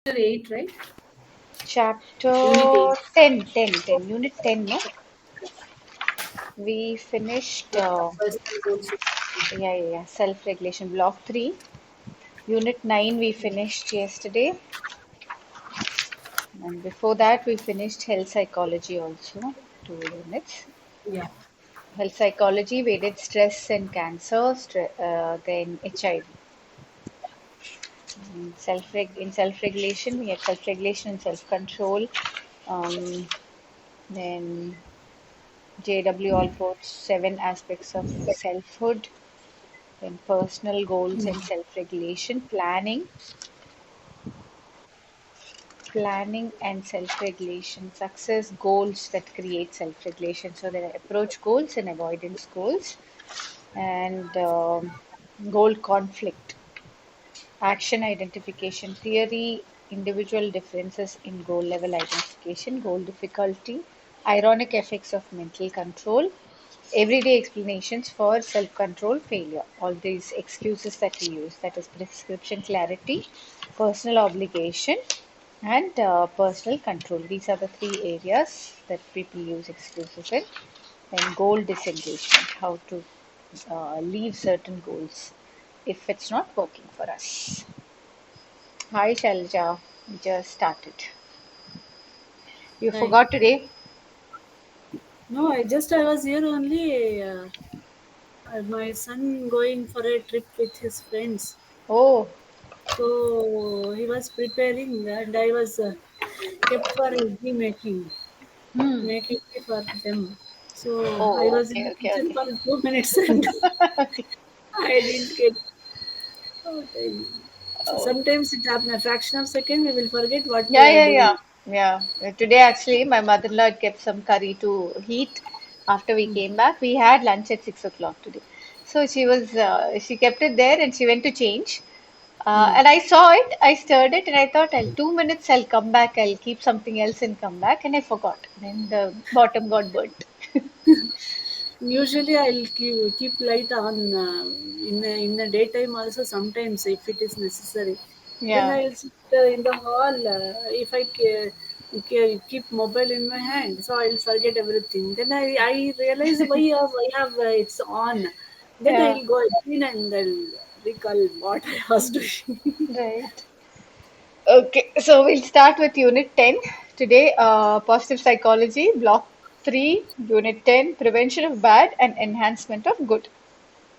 8, right? Unit Chapter 8. 10, Unit 10, no? We finished, Yeah, personal goals. yeah, self-regulation, block 3. Unit 9, we finished yesterday. And before that, we finished health psychology also, 2 units. Yeah. Health psychology, we did stress and cancer, then HIV. In self-regulation, we had self-regulation and self-control. Um, then JW all quotes 7 aspects of selfhood, then personal goals and self-regulation, planning and self-regulation, success goals that create self-regulation. So there are approach goals and avoidance goals, and goal conflict, action identification theory, individual differences in goal level identification, goal difficulty, ironic effects of mental control, everyday explanations for self control failure. All these excuses that we use, that is prescription clarity, personal obligation, and personal control. These are the 3 areas that people use excuses in. Then goal disengagement, how to leave certain goals if it's not working for us. Hi Shalja, we just started. You Hi. forgot today? No, I was here only. My son going for a trip with his friends. Oh, So he was preparing and I was kept for tea hmm. making tea for them. So I Oh, was in okay, the okay, kitchen okay. for 2 minutes and Okay. I didn't get time. So Oh, sometimes it happens a fraction of second we will forget what we yeah, are yeah, doing. yeah, yeah. Today, actually, my mother-in-law had kept some curry to heat after we came back. We had lunch at 6 o'clock today, so she kept it there and she went to change. Hmm. And I saw it, I stirred it, and I thought, I'll 2 minutes, I'll come back, I'll keep something else and come back, and I forgot. Then the bottom got burnt. Usually, I'll keep light on in the daytime also. Sometimes, if it is necessary, then Yeah, I'll sit in the hall. If I keep mobile in my hand, so I'll forget everything. Then I realize why have it's on. Then yeah, I'll go again and I'll recall what I was doing. right. Okay, so we'll start with Unit 10 today. Positive Psychology, Block 3, Unit 10, Prevention of Bad and Enhancement of Good.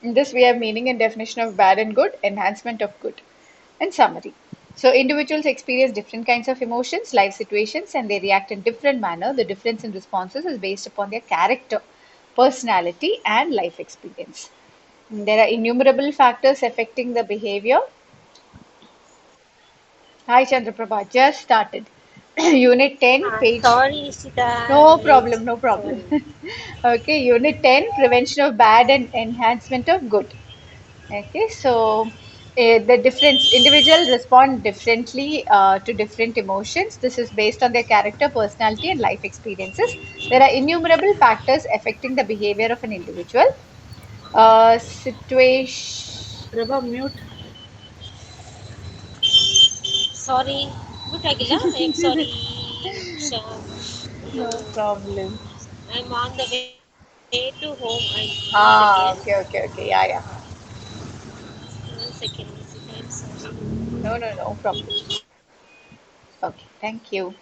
In this, we have meaning and definition of bad and good, enhancement of good, and summary. So, individuals experience different kinds of emotions, life situations, and they react in different manner. The difference in responses is based upon their character, personality, and life experience. There are innumerable factors affecting the behavior. Hi, Chandraprabha, just started. Unit 10, page. Sorry, Ishita, No I'm late. problem, no problem. Sorry. Okay, Unit 10, prevention of bad and enhancement of good. Okay, so the difference, individual respond differently to different emotions. This is based on their character, personality, and life experiences. There are innumerable factors affecting the behavior of an individual. Situation. Prabha, mute. Sorry. Butagila, I'm sorry. Sha- No problem. I'm on the way to home. One second. Ah, okay, okay, okay. Yeah, yeah. 1 second, Ishita. I'm sorry. No, no, no problem. Okay, thank you.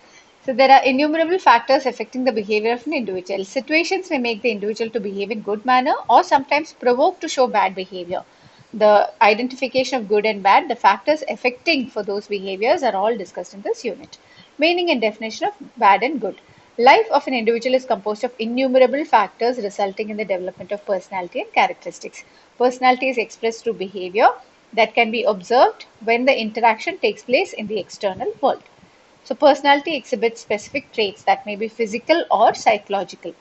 So there are innumerable factors affecting the behavior of an individual. Situations may make the individual to behave in good manner or sometimes provoke to show bad behavior. The identification of good and bad, the factors affecting for those behaviors are all discussed in this unit. Meaning and definition of bad and good. Life of an individual is composed of innumerable factors resulting in the development of personality and characteristics. Personality is expressed through behavior that can be observed when the interaction takes place in the external world. So, personality exhibits specific traits that may be physical or psychological.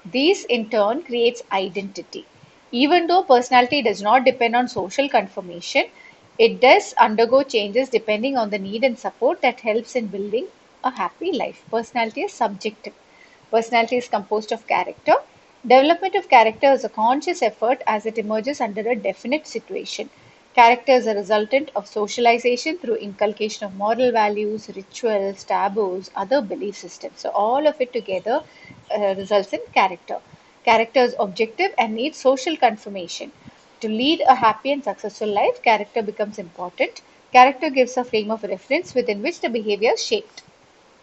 These in turn creates identity. Even though personality does not depend on social confirmation, it does undergo changes depending on the need and support that helps in building a happy life. Personality is subjective. Personality is composed of character. Development of character is a conscious effort as it emerges under a definite situation. Character is a resultant of socialization through inculcation of moral values, rituals, taboos, other belief systems. So, all of it together results in character. Character is objective and needs social confirmation. To lead a happy and successful life, character becomes important. Character gives a frame of reference within which the behavior is shaped.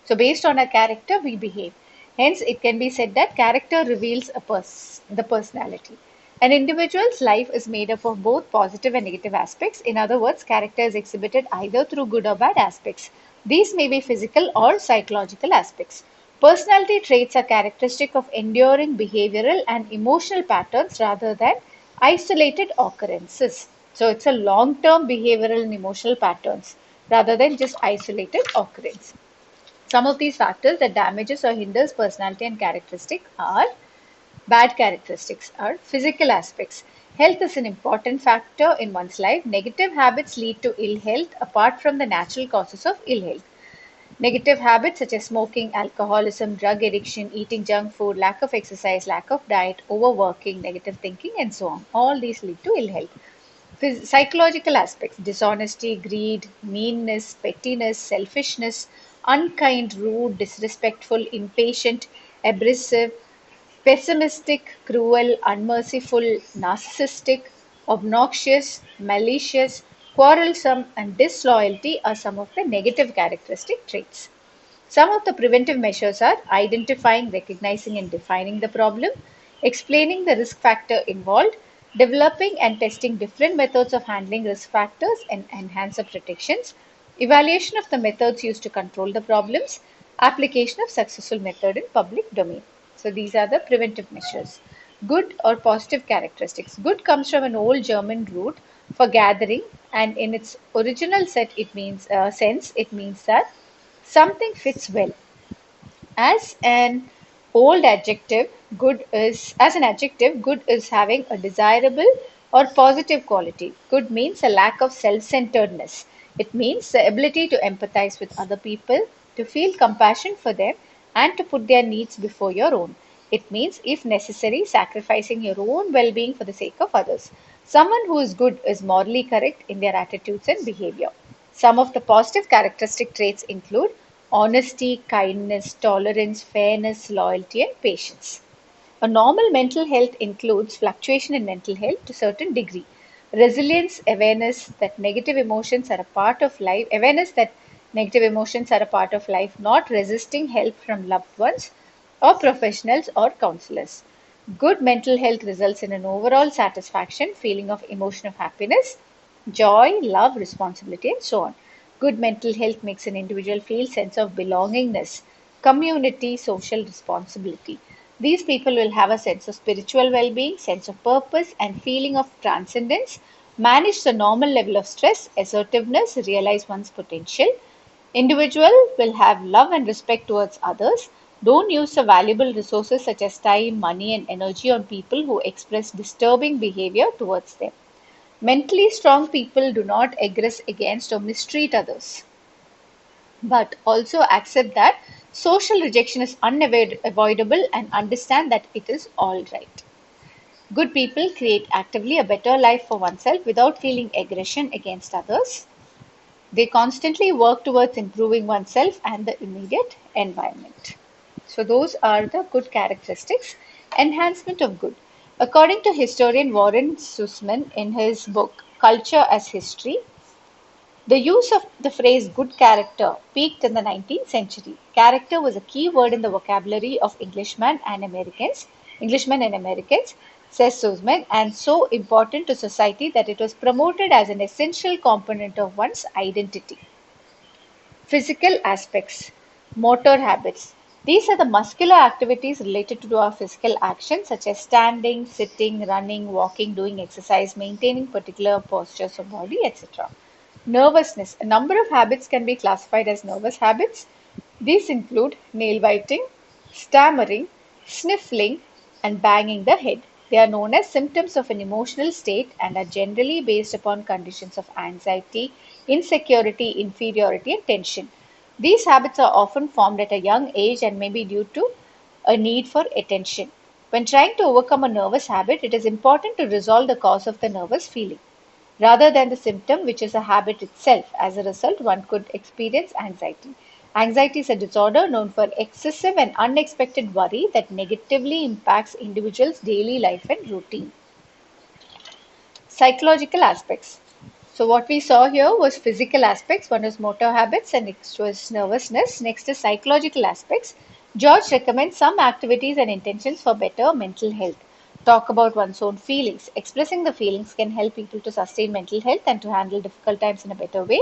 So, based on our character, we behave. Hence, it can be said that character reveals the personality. An individual's life is made up of both positive and negative aspects. In other words, character is exhibited either through good or bad aspects. These may be physical or psychological aspects. Personality traits are characteristic of enduring behavioral and emotional patterns rather than isolated occurrences. So, it's a long term behavioral and emotional patterns rather than just isolated occurrence. Some of these factors that damages or hinders personality and characteristic are bad characteristics are physical aspects. Health is an important factor in one's life. Negative habits lead to ill health apart from the natural causes of ill health. Negative habits such as smoking, alcoholism, drug addiction, eating junk food, lack of exercise, lack of diet, overworking, negative thinking, and so on. All these lead to ill health. Psychological aspects dishonesty, greed, meanness, pettiness, selfishness, unkind, rude, disrespectful, impatient, abrasive, pessimistic, cruel, unmerciful, narcissistic, obnoxious, malicious, quarrelsome, and disloyalty are some of the negative characteristic traits. Some of the preventive measures are identifying, recognizing, and defining the problem, explaining the risk factor involved, developing and testing different methods of handling risk factors and enhance the protections, evaluation of the methods used to control the problems, application of successful method in public domain. So these are the preventive measures. Good or positive characteristics. Good comes from an old German root for gathering, and in its original sense, it means that something fits well. As an adjective, good is having a desirable or positive quality. Good means a lack of self-centeredness. It means the ability to empathize with other people, to feel compassion for them, and to put their needs before your own. It means, if necessary, sacrificing your own well being for the sake of others. Someone who is good is morally correct in their attitudes and behavior. Some of the positive characteristic traits include honesty, kindness, tolerance, fairness, loyalty, and patience. A normal mental health includes fluctuation in mental health to a certain degree. Resilience, awareness that negative emotions are a part of life, not resisting help from loved ones or professionals or counselors. Good mental health results in an overall satisfaction, feeling of emotion of happiness, joy, love, responsibility, and so on. Good mental health makes an individual feel sense of belongingness, community, social responsibility. These people will have a sense of spiritual well-being, sense of purpose, and feeling of transcendence, manage the normal level of stress, assertiveness, realize one's potential. Individual will have love and respect towards others. Don't use the valuable resources such as time, money, and energy on people who express disturbing behavior towards them. Mentally strong people do not aggress against or mistreat others, but also accept that social rejection is unavoidable and understand that it is all right. Good people create actively a better life for oneself without feeling aggression against others. They constantly work towards improving oneself and the immediate environment. So, those are the good characteristics. Enhancement of good. According to historian Warren Sussman in his book Culture as History, the use of the phrase good character peaked in the 19th century. Character was a key word in the vocabulary of Englishmen and Americans, says Sussman, and so important to society that it was promoted as an essential component of one's identity. Physical aspects, motor habits. These are the muscular activities related to our physical actions such as standing, sitting, running, walking, doing exercise, maintaining particular postures of body, etc. Nervousness. A number of habits can be classified as nervous habits. These include nail biting, stammering, sniffling, and banging the head. They are known as symptoms of an emotional state and are generally based upon conditions of anxiety, insecurity, inferiority, and tension. These habits are often formed at a young age and may be due to a need for attention. When trying to overcome a nervous habit, it is important to resolve the cause of the nervous feeling. rather than the symptom, which is a habit itself. As a result, one could experience anxiety. Anxiety is a disorder known for excessive and unexpected worry that negatively impacts individuals' daily life and routine. Psychological aspects. So what we saw here was physical aspects. One is motor habits and next was nervousness. Next is psychological aspects. George recommends some activities and intentions for better mental health. Talk about one's own feelings. Expressing the feelings can help people to sustain mental health and to handle difficult times in a better way.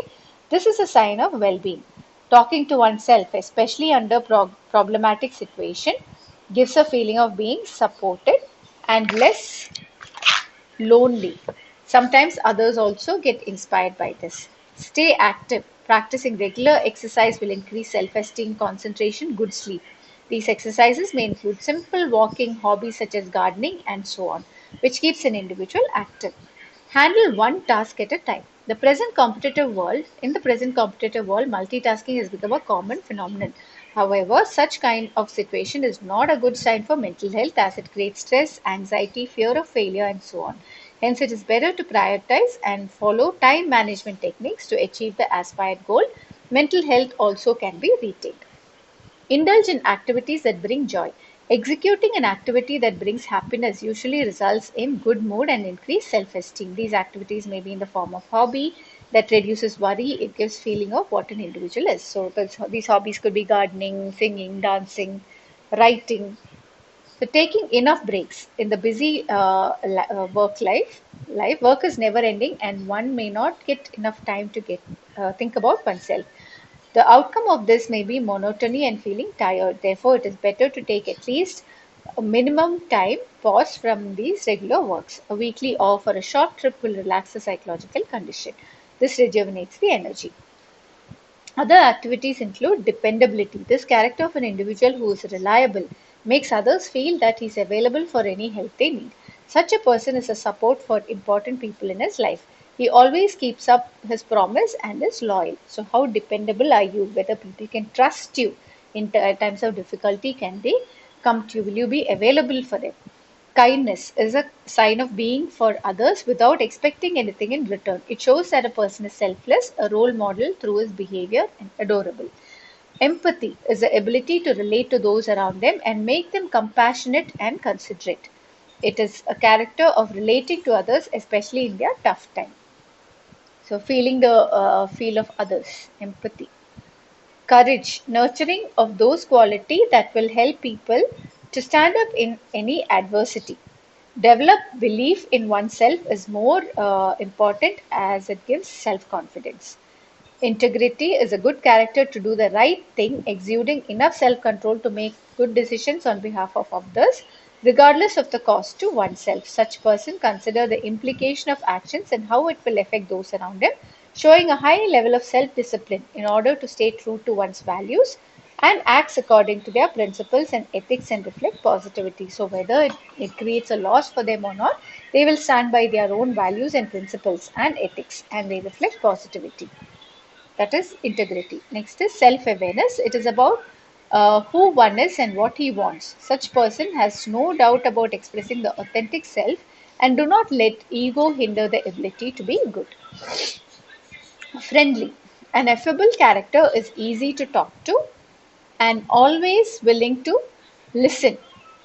This is a sign of well-being. Talking to oneself, especially under problematic situation, gives a feeling of being supported and less lonely. Sometimes others also get inspired by this. Stay active. Practicing regular exercise will increase self esteem, concentration, good sleep. These exercises may include simple walking, hobbies such as gardening, and so on, which keeps an individual active. Handle one task at a time. In the present competitive world, multitasking has become a common phenomenon. However, such kind of situation is not a good sign for mental health as it creates stress, anxiety, fear of failure, and so on. Hence, it is better to prioritize and follow time management techniques to achieve the aspired goal. Mental health also can be retained. Indulge in activities that bring joy. Executing an activity that brings happiness usually results in good mood and increased self-esteem. These activities may be in the form of hobby that reduces worry. It gives feeling of what an individual is. So these hobbies could be gardening, singing, dancing, writing. So taking enough breaks in the busy work is never ending, and one may not get enough time to get think about oneself. The outcome of this may be monotony and feeling tired. Therefore, it is better to take at least a minimum time pause from these regular works. A weekly off or a short trip will relax the psychological condition. This rejuvenates the energy. Other activities include dependability. This character of an individual who is reliable makes others feel that he is available for any help they need. Such a person is a support for important people in his life. He always keeps up his promise and is loyal. So, how dependable are you? Whether people can trust you in times of difficulty, can they come to you? Will you be available for them? Kindness is a sign of being for others without expecting anything in return. It shows that a person is selfless, a role model through his behavior, and adorable. Empathy is the ability to relate to those around them and make them compassionate and considerate. It is a character of relating to others, especially in their tough time. So, feeling the feel of others, empathy. Courage, nurturing of those qualities that will help people to stand up in any adversity. Develop belief in oneself is more important as it gives self confidence. Integrity is a good character to do the right thing, exuding enough self control to make good decisions on behalf of others, regardless of the cost to oneself. Such person consider the implication of actions and how it will affect those around them, showing a high level of self discipline in order to stay true to one's values and acts according to their principles and ethics and reflect positivity. So, whether it creates a loss for them or not, they will stand by their own values and principles and ethics and they reflect positivity. That is integrity. Next is self-awareness. It is about who one is and what he wants. Such person has no doubt about expressing the authentic self and do not let ego hinder the ability to be good. Friendly. An affable character is easy to talk to and always willing to listen.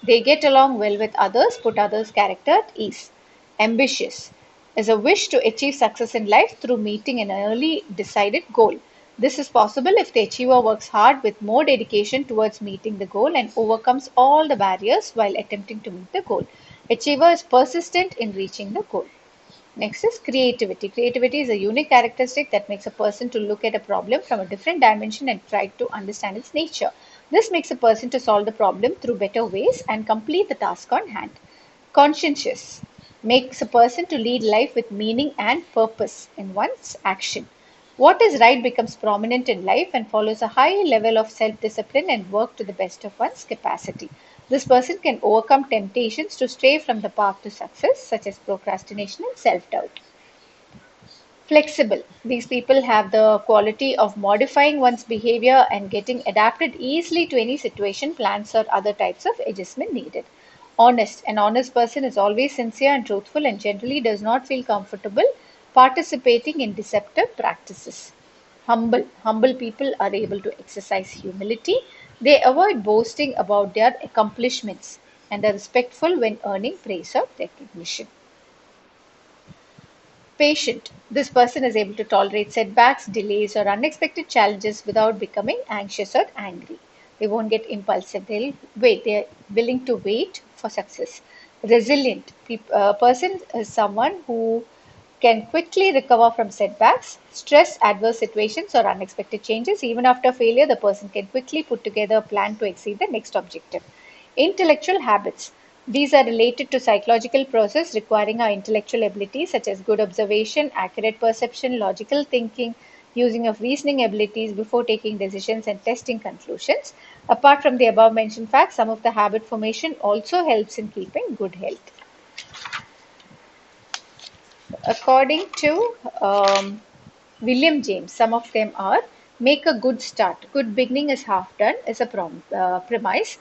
They get along well with others, put others' character at ease. Ambitious is a wish to achieve success in life through meeting an early decided goal. This is possible if the achiever works hard with more dedication towards meeting the goal and overcomes all the barriers while attempting to meet the goal. Achiever is persistent in reaching the goal. Next is creativity. Creativity is a unique characteristic that makes a person to look at a problem from a different dimension and try to understand its nature. This makes a person to solve the problem through better ways and complete the task on hand. Conscientious makes a person to lead life with meaning and purpose in one's action. What is right becomes prominent in life and follows a high level of self discipline and work to the best of one's capacity. This person can overcome temptations to stray from the path to success, such as procrastination and self doubt. Flexible. These people have the quality of modifying one's behavior and getting adapted easily to any situation, plans, or other types of adjustment needed. Honest. An honest person is always sincere and truthful and generally does not feel comfortable participating in deceptive practices. Humble people are able to exercise humility. They avoid boasting about their accomplishments and are respectful when earning praise or recognition. Patient. This person is able to tolerate setbacks, delays, or unexpected challenges without becoming anxious or angry. They won't get impulsive. They'll wait. They're willing to wait for success. Resilient. A person is someone who can quickly recover from setbacks, stress, adverse situations, or unexpected changes. Even after failure, the person can quickly put together a plan to exceed the next objective. Intellectual habits. These are related to psychological process requiring our intellectual abilities such as good observation, accurate perception, logical thinking, using of reasoning abilities before taking decisions and testing conclusions. Apart from the above mentioned facts, some of the habit formation also helps in keeping good health. According to William James, some of them are make a good start. Good beginning is half done is a premise.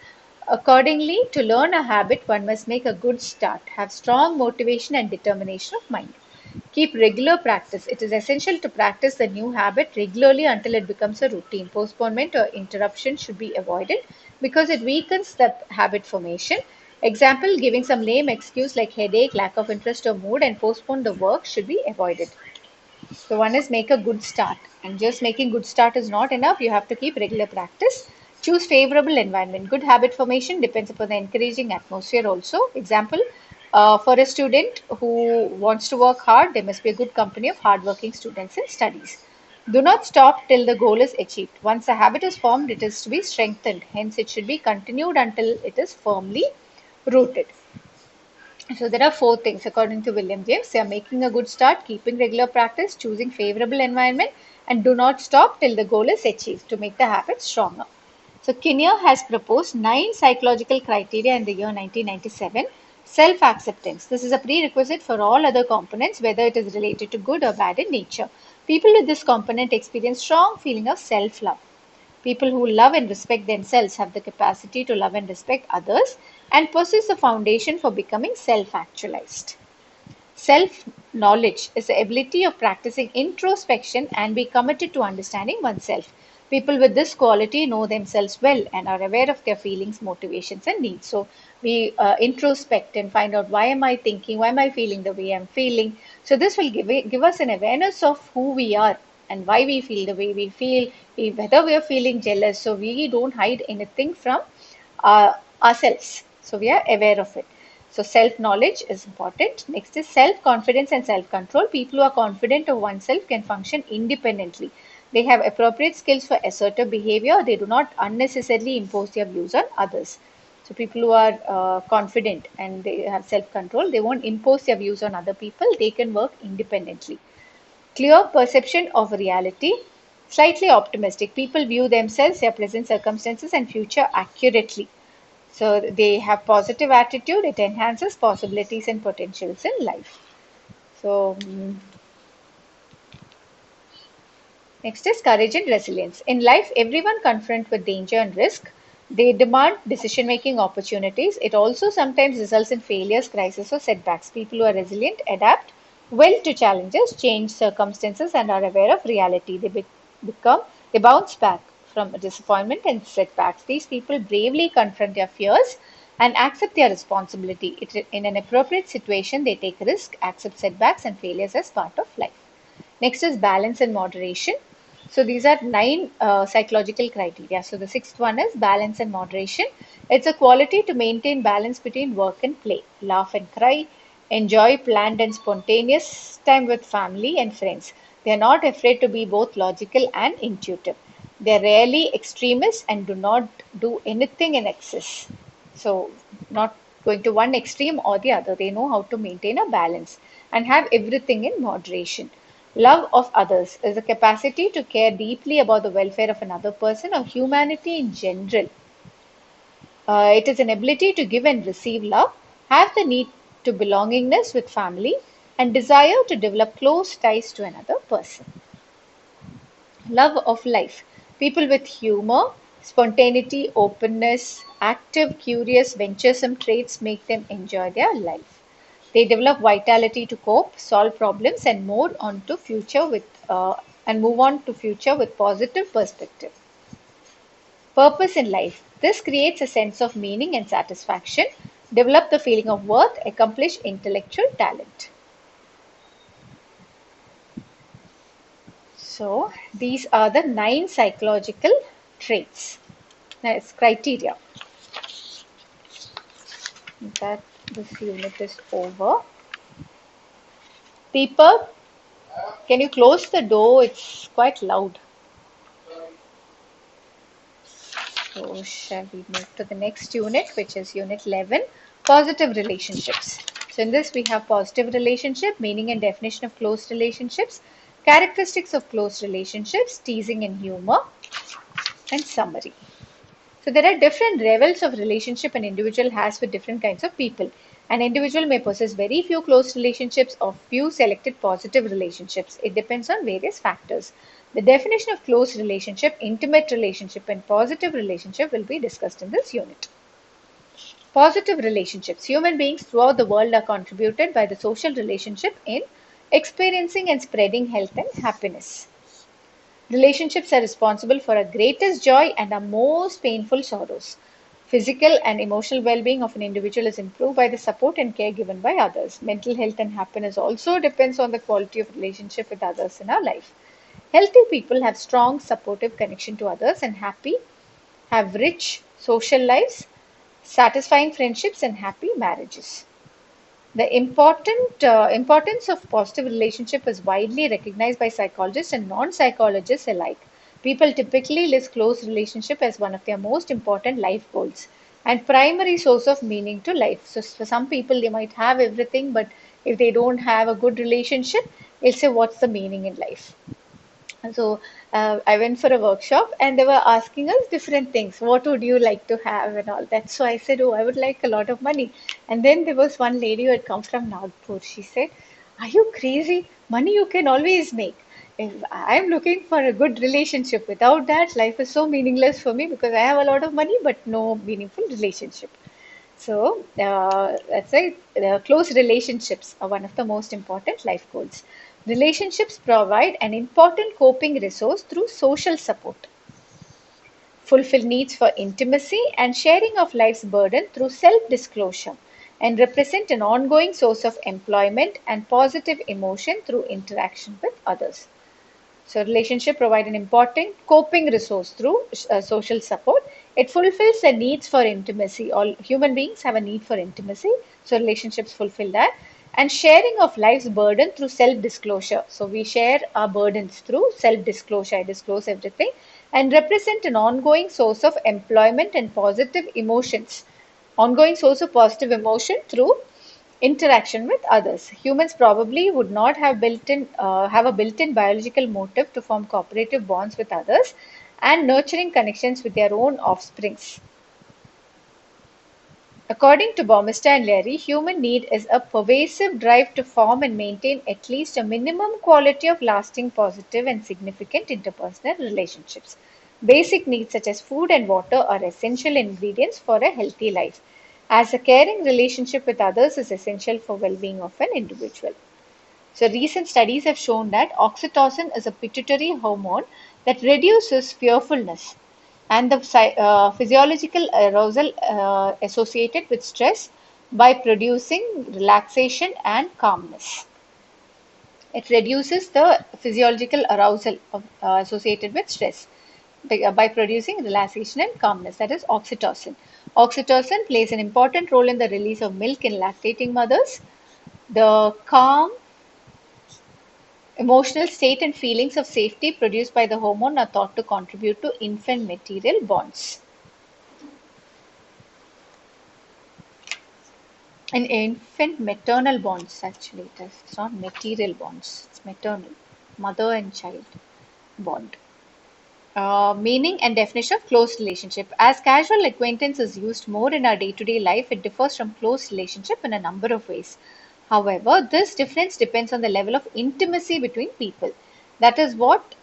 Accordingly, to learn a habit, one must make a good start, have strong motivation and determination of mind. Keep regular practice. It is essential to practice the new habit regularly until it becomes a routine. Postponement or interruption should be avoided because it weakens the habit formation. Example, giving some lame excuse like headache, lack of interest or mood and postpone the work should be avoided. So one is make a good start, and just making good start is not enough. You have to keep regular practice. Choose favorable environment. Good habit formation depends upon the encouraging atmosphere also. Example, for a student who wants to work hard, there must be a good company of hardworking students in studies. Do not stop till the goal is achieved. Once a habit is formed, it is to be strengthened. Hence, it should be continued until it is firmly rooted. So there are four things according to William James. They are making a good start, keeping regular practice, choosing favorable environment, and do not stop till the goal is achieved to make the habit stronger. So Kinnear has proposed 9 psychological criteria in the year 1997. Self-acceptance. This is a prerequisite for all other components, whether it is related to good or bad in nature. People with this component experience strong feeling of self-love. People who love and respect themselves have the capacity to love and respect others and possess the foundation for becoming self actualized. Self knowledge is the ability of practicing introspection and be committed to understanding oneself. People with this quality know themselves well and are aware of their feelings, motivations, and needs. So we introspect and find out why am I thinking, why am I feeling the way I'm feeling. So this will give us an awareness of who we are and why we feel the way we feel, whether we are feeling jealous. So we don't hide anything from ourselves. So we are aware of it. So self knowledge is important. Next is self confidence and self control. People who are confident of oneself can function independently. They have appropriate skills for assertive behavior. They do not unnecessarily impose their views on others. So people who are confident and they have self control, they won't impose their views on other people. They can work independently. Clear perception of reality. Slightly optimistic. People view themselves, their present circumstances, and future accurately. So they have positive attitude. It enhances possibilities and potentials in life. So next is courage and resilience. In life, everyone confronted with danger and risk. They demand decision-making opportunities. It also sometimes results in failures, crises, or setbacks. People who are resilient adapt well to challenges, change circumstances, and are aware of reality. They bounce back from disappointment and setbacks. These people bravely confront their fears and accept their responsibility. In an appropriate situation, they take risk, accept setbacks and failures as part of life. Next is balance and moderation. So these are 9 psychological criteria. So the sixth one is balance and moderation. It's a quality to maintain balance between work and play, laugh and cry, enjoy planned and spontaneous time with family and friends. They are not afraid to be both logical and intuitive. They are rarely extremists and do not do anything in excess. So not going to one extreme or the other. They know how to maintain a balance and have everything in moderation. Love of others is the capacity to care deeply about the welfare of another person or humanity in general. It is an ability to give and receive love, have the need to belongingness with family, and desire to develop close ties to another person. Love of life. People with humor, spontaneity, openness, active, curious, venturesome traits make them enjoy their life. They develop vitality to cope, solve problems, and move on to future with positive perspective. Purpose in life. This creates a sense of meaning and satisfaction. Develop the feeling of worth, accomplish intellectual talent. So these are the 9 psychological traits. That's criteria. That this unit is over. Deepak, can you close the door? It's quite loud. So shall we move to the next unit, which is unit 11, positive relationships. So in this we have positive relationship, meaning and definition of close relationships, characteristics of close relationships, teasing and humor, and summary. So there are different levels of relationship an individual has with different kinds of people. An individual may possess very few close relationships or few selected positive relationships. It depends on various factors. The definition of close relationship, intimate relationship, and positive relationship will be discussed in this unit. Positive relationships. Human beings throughout the world are contributed by the social relationship in experiencing and spreading health and happiness. Relationships are responsible for our greatest joy and our most painful sorrows. Physical and emotional well-being of an individual is improved by the support and care given by others. Mental health and happiness also depends on the quality of relationship with others in our life. Healthy people have strong supportive connection to others and have rich social lives, satisfying friendships and happy marriages. The importance of positive relationship is widely recognized by psychologists and non-psychologists alike. People typically list close relationship as one of their most important life goals and primary source of meaning to life. So for some people, they might have everything, but if they don't have a good relationship, they'll say, "What's the meaning in life?" So I went for a workshop and they were asking us different things. What would you like to have and all that? So I said, oh, I would like a lot of money. And then there was one lady who had come from Nagpur. She said, are you crazy? Money you can always make. If I'm looking for a good relationship. Without that, life is so meaningless for me because I have a lot of money but no meaningful relationship. So that's right. Close relationships are one of the most important life goals. Relationships provide an important coping resource through social support, fulfill needs for intimacy and sharing of life's burden through self-disclosure, and represent an ongoing source of employment and positive emotion through interaction with others. So relationship provide an important coping resource through social support. It fulfills the needs for intimacy. All human beings have a need for intimacy. So relationships fulfill that. And sharing of life's burden through self-disclosure. So we share our burdens through self-disclosure. I disclose everything. And represent an ongoing source of employment and positive emotions. Ongoing source of positive emotion through interaction with others. Humans probably would not have a built-in biological motive to form cooperative bonds with others and nurturing connections with their own offsprings. According to Baumeister and Leary, human need is a pervasive drive to form and maintain at least a minimum quality of lasting, positive, and significant interpersonal relationships. Basic needs such as food and water are essential ingredients for a healthy life, as a caring relationship with others is essential for well-being of an individual. So recent studies have shown that oxytocin is a pituitary hormone that reduces fearfulness and the physiological arousal associated with stress by producing relaxation and calmness. It reduces the physiological arousal associated with stress by producing relaxation and calmness, that is oxytocin. Oxytocin plays an important role in the release of milk in lactating mothers. The calm emotional state and feelings of safety produced by the hormone are thought to contribute to infant material bonds. In infant maternal bonds, actually, it is. It's not material bonds, it's maternal, mother and child bond. Meaning and definition of close relationship. As casual acquaintance is used more in our day-to-day life, it differs from close relationship in a number of ways. However, this difference depends on the level of intimacy between people. That is what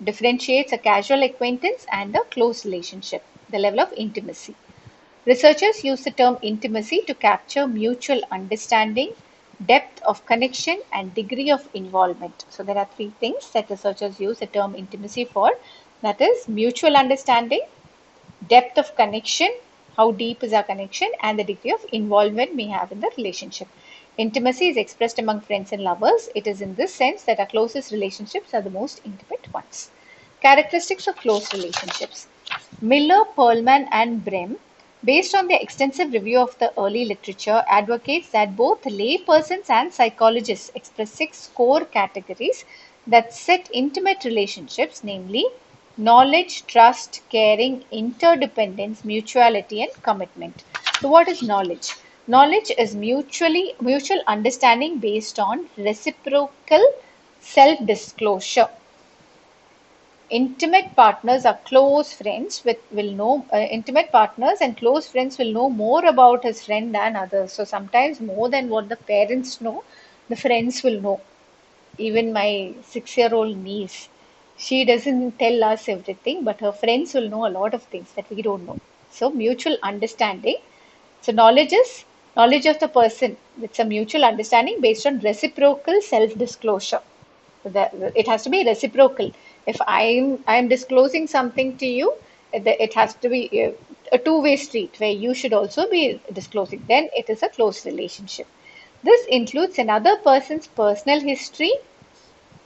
differentiates a casual acquaintance and a close relationship, the level of intimacy. Researchers use the term intimacy to capture mutual understanding, depth of connection, and degree of involvement. So, there are three things that researchers use the term intimacy for, that is, mutual understanding, depth of connection, how deep is our connection, and the degree of involvement we have in the relationship. Intimacy is expressed among friends and lovers. It is in this sense that our closest relationships are the most intimate ones. Characteristics of close relationships. Miller, Perlman, and Brehm, based on their extensive review of the early literature, advocates that both laypersons and psychologists express six core categories that set intimate relationships, namely knowledge, trust, caring, interdependence, mutuality, and commitment. So, what is knowledge? Knowledge is mutual understanding based on reciprocal self-disclosure. Intimate partners are close friends with will know intimate partners and close friends will know more about his friend than others. So sometimes more than what the parents know, the friends will know. Even my 6-year-old niece, she doesn't tell us everything, but her friends will know a lot of things that we don't know. So mutual understanding. So knowledge is knowledge of the person. It's a mutual understanding based on reciprocal self-disclosure. It has to be reciprocal. If I'm disclosing something to you, it has to be a two-way street where you should also be disclosing. Then it is a close relationship. This includes another person's personal history,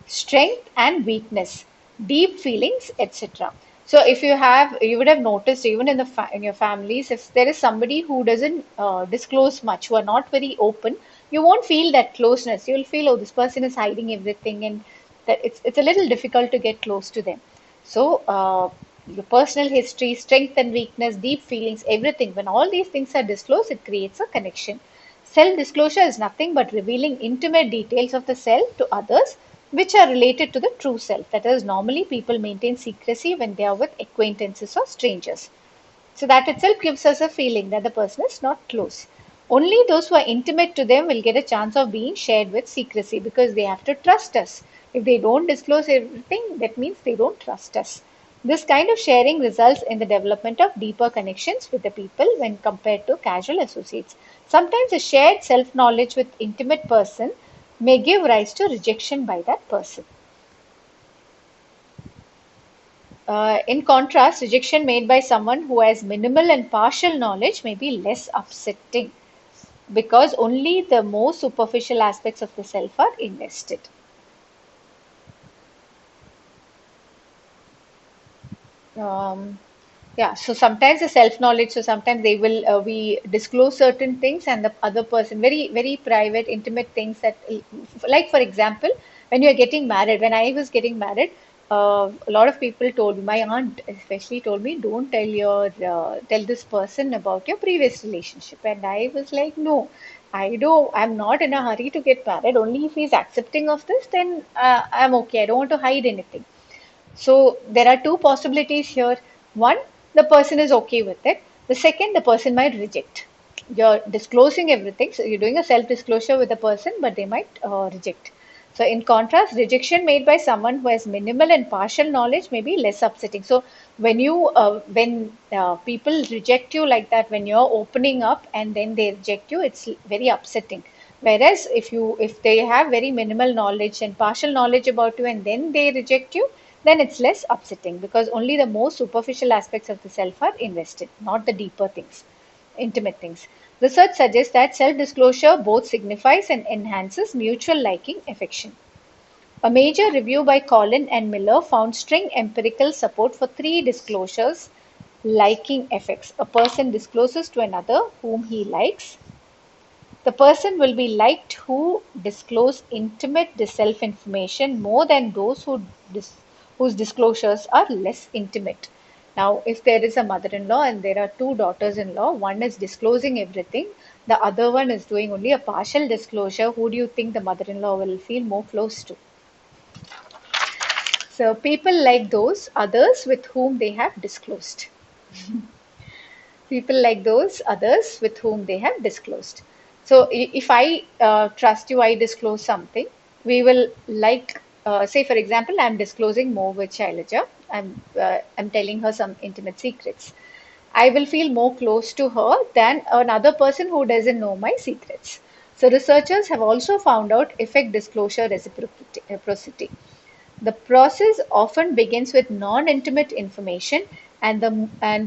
strength and weakness, deep feelings, etc. So if you would have noticed even in in your families, if there is somebody who doesn't disclose much, who are not very open, you won't feel that closeness. You'll feel, oh, this person is hiding everything, and that it's a little difficult to get close to them. So your personal history, strength and weakness, deep feelings, everything. When all these things are disclosed, it creates a connection. Self-disclosure is nothing but revealing intimate details of the self to others which are related to the true self. That is, normally people maintain secrecy when they are with acquaintances or strangers. So that itself gives us a feeling that the person is not close. Only those who are intimate to them will get a chance of being shared with secrecy because they have to trust us. If they don't disclose everything, that means they don't trust us. This kind of sharing results in the development of deeper connections with the people when compared to casual associates. Sometimes a shared self knowledge with intimate person may give rise to rejection by that person. In contrast, rejection made by someone who has minimal and partial knowledge may be less upsetting because only the most superficial aspects of the self are invested. Um, yeah, so sometimes the self knowledge, so sometimes they will we disclose certain things and the other person, very private, intimate things that, like for example, when you're getting married, when I was getting married, a lot of people told me, my aunt especially told me, don't tell this person about your previous relationship. And I was like, no, I'm not in a hurry to get married. Only if he's accepting of this, then I'm okay. I don't want to hide anything. So there are two possibilities here. One, the person is okay with it. The second, the person might reject. You're disclosing everything, so you're doing a self-disclosure with the person, but they might reject. So in contrast, rejection made by someone who has minimal and partial knowledge may be less upsetting. So when people reject you like that, when you're opening up and then they reject you, it's very upsetting. Whereas if they have very minimal knowledge and partial knowledge about you and then they reject you, then it's less upsetting because only the most superficial aspects of the self are invested, not the deeper things, intimate things. Research suggests that self disclosure both signifies and enhances mutual liking affection. A major review by Collin and Miller found string empirical support for three disclosures liking effects. A person discloses to another whom he likes. The person will be liked who disclose intimate self information more than those whose disclosures are less intimate. Now, if there is a mother in law and there are two daughters in law, one is disclosing everything, the other one is doing only a partial disclosure, who do you think the mother in law will feel more close to? So, people like those others with whom they have disclosed. People like those others with whom they have disclosed. So if I trust you, I disclose something, we will like, say for example, I'm disclosing more with Shailaja. I'm telling her some intimate secrets. I will feel more close to her than another person who doesn't know my secrets. So researchers have also found out effect disclosure reciprocity. The process often begins with non-intimate information and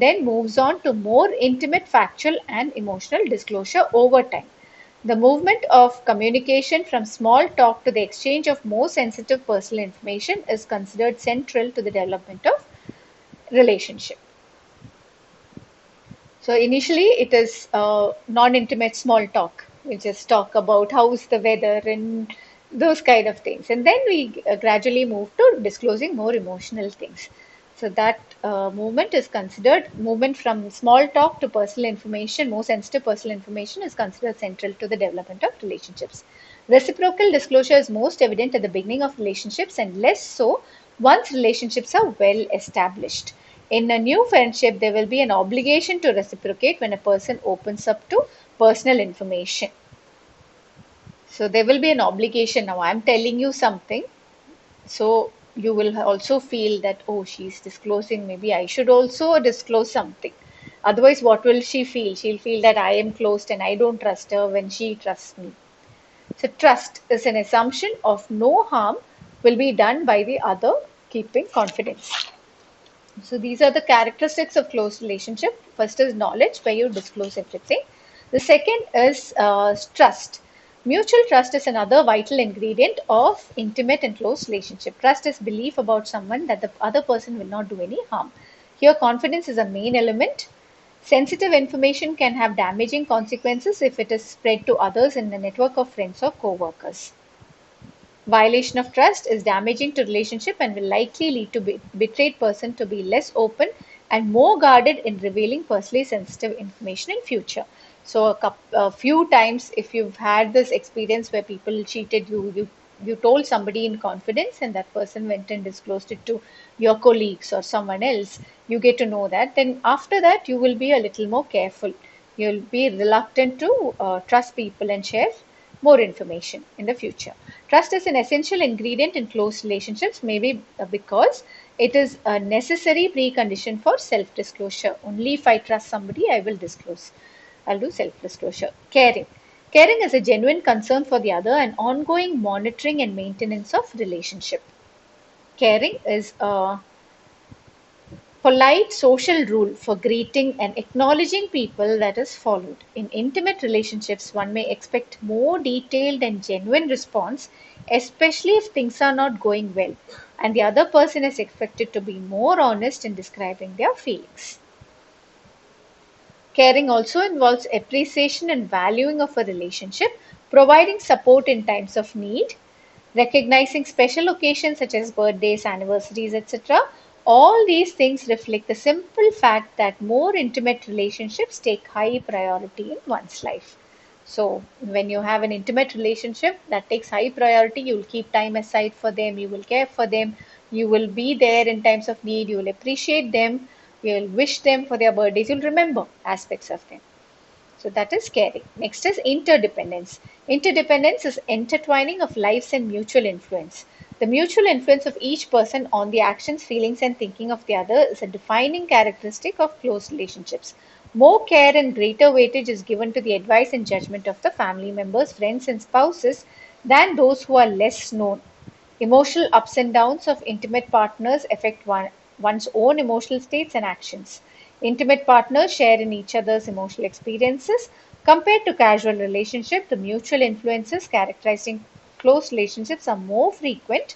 then moves on to more intimate factual and emotional disclosure over time. The movement of communication from small talk to the exchange of more sensitive personal information is considered central to the development of relationship. So initially it is non-intimate small talk. We just talk about how's the weather and those kind of things. And then we gradually move to disclosing more emotional things. So that movement is considered, movement from small talk to personal information, more sensitive personal information is considered central to the development of relationships. Reciprocal disclosure is most evident at the beginning of relationships and less so once relationships are well established. In a new friendship, there will be an obligation to reciprocate when a person opens up to personal information. So there will be an obligation. Now, I'm telling you something. So you will also feel that, oh, she's disclosing. Maybe I should also disclose something. Otherwise, what will she feel? She'll feel that I am closed and I don't trust her when she trusts me. So trust is an assumption of no harm will be done by the other, keeping confidence. So these are the characteristics of close relationship. First is knowledge, where you disclose everything. The second is trust. Mutual trust is another vital ingredient of intimate and close relationship. Trust is belief about someone that the other person will not do any harm. Here, confidence is a main element. Sensitive information can have damaging consequences if it is spread to others in the network of friends or co-workers. Violation of trust is damaging to relationship and will likely lead to betrayed person to be less open and more guarded in revealing personally sensitive information in future. So a few times if you've had this experience where people cheated you, you told somebody in confidence and that person went and disclosed it to your colleagues or someone else, you get to know that, then after that you will be a little more careful. You'll be reluctant to trust people and share more information in the future. Trust is an essential ingredient in close relationships, maybe because it is a necessary precondition for self disclosure. Only if I trust somebody, I will disclose. I'll do self disclosure. Caring. Caring is a genuine concern for the other and ongoing monitoring and maintenance of relationship. Caring is a polite social rule for greeting and acknowledging people that is followed. In intimate relationships, one may expect more detailed and genuine response, especially if things are not going well, and the other person is expected to be more honest in describing their feelings. Caring also involves appreciation and valuing of a relationship, providing support in times of need, recognizing special occasions such as birthdays, anniversaries, etc. All these things reflect the simple fact that more intimate relationships take high priority in one's life. So, when you have an intimate relationship that takes high priority, you will keep time aside for them, you will care for them, you will be there in times of need, you will appreciate them, you will wish them for their birthdays, you'll remember aspects of them. So that is caring. Next is interdependence. Interdependence is intertwining of lives and mutual influence. The mutual influence of each person on the actions, feelings, and thinking of the other is a defining characteristic of close relationships. More care and greater weightage is given to the advice and judgment of the family members, friends, and spouses than those who are less known. Emotional ups and downs of intimate partners affect one's own emotional states and actions. Intimate partners share in each other's emotional experiences. Compared to casual relationships, the mutual influences characterizing close relationships are more frequent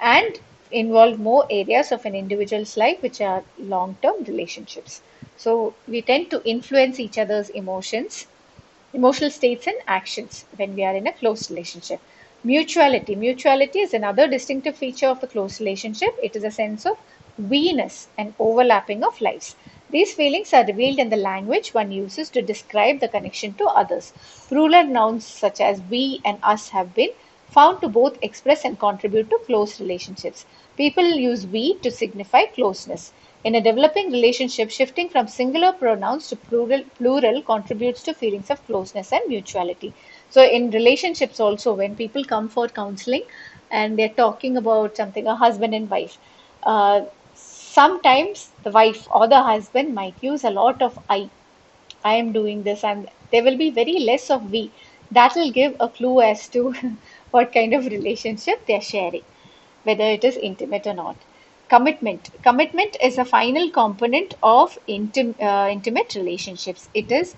and involve more areas of an individual's life, which are long term relationships. So, we tend to influence each other's emotional states and actions when we are in a close relationship. Mutuality. Mutuality is another distinctive feature of a close relationship. It is a sense of we-ness and overlapping of lives. These feelings are revealed in the language one uses to describe the connection to others. Plural nouns such as we and us have been found to both express and contribute to close relationships. People use we to signify closeness. In a developing relationship, shifting from singular pronouns to plural contributes to feelings of closeness and mutuality. So, in relationships, also, when people come for counseling and they're talking about something, a husband and wife, uh, Sometimes the wife or the husband might use a lot of I am doing this, and there will be very less of we. That will give a clue as to what kind of relationship they're sharing, whether it is intimate or not. Commitment. Commitment is a final component of intimate relationships. It is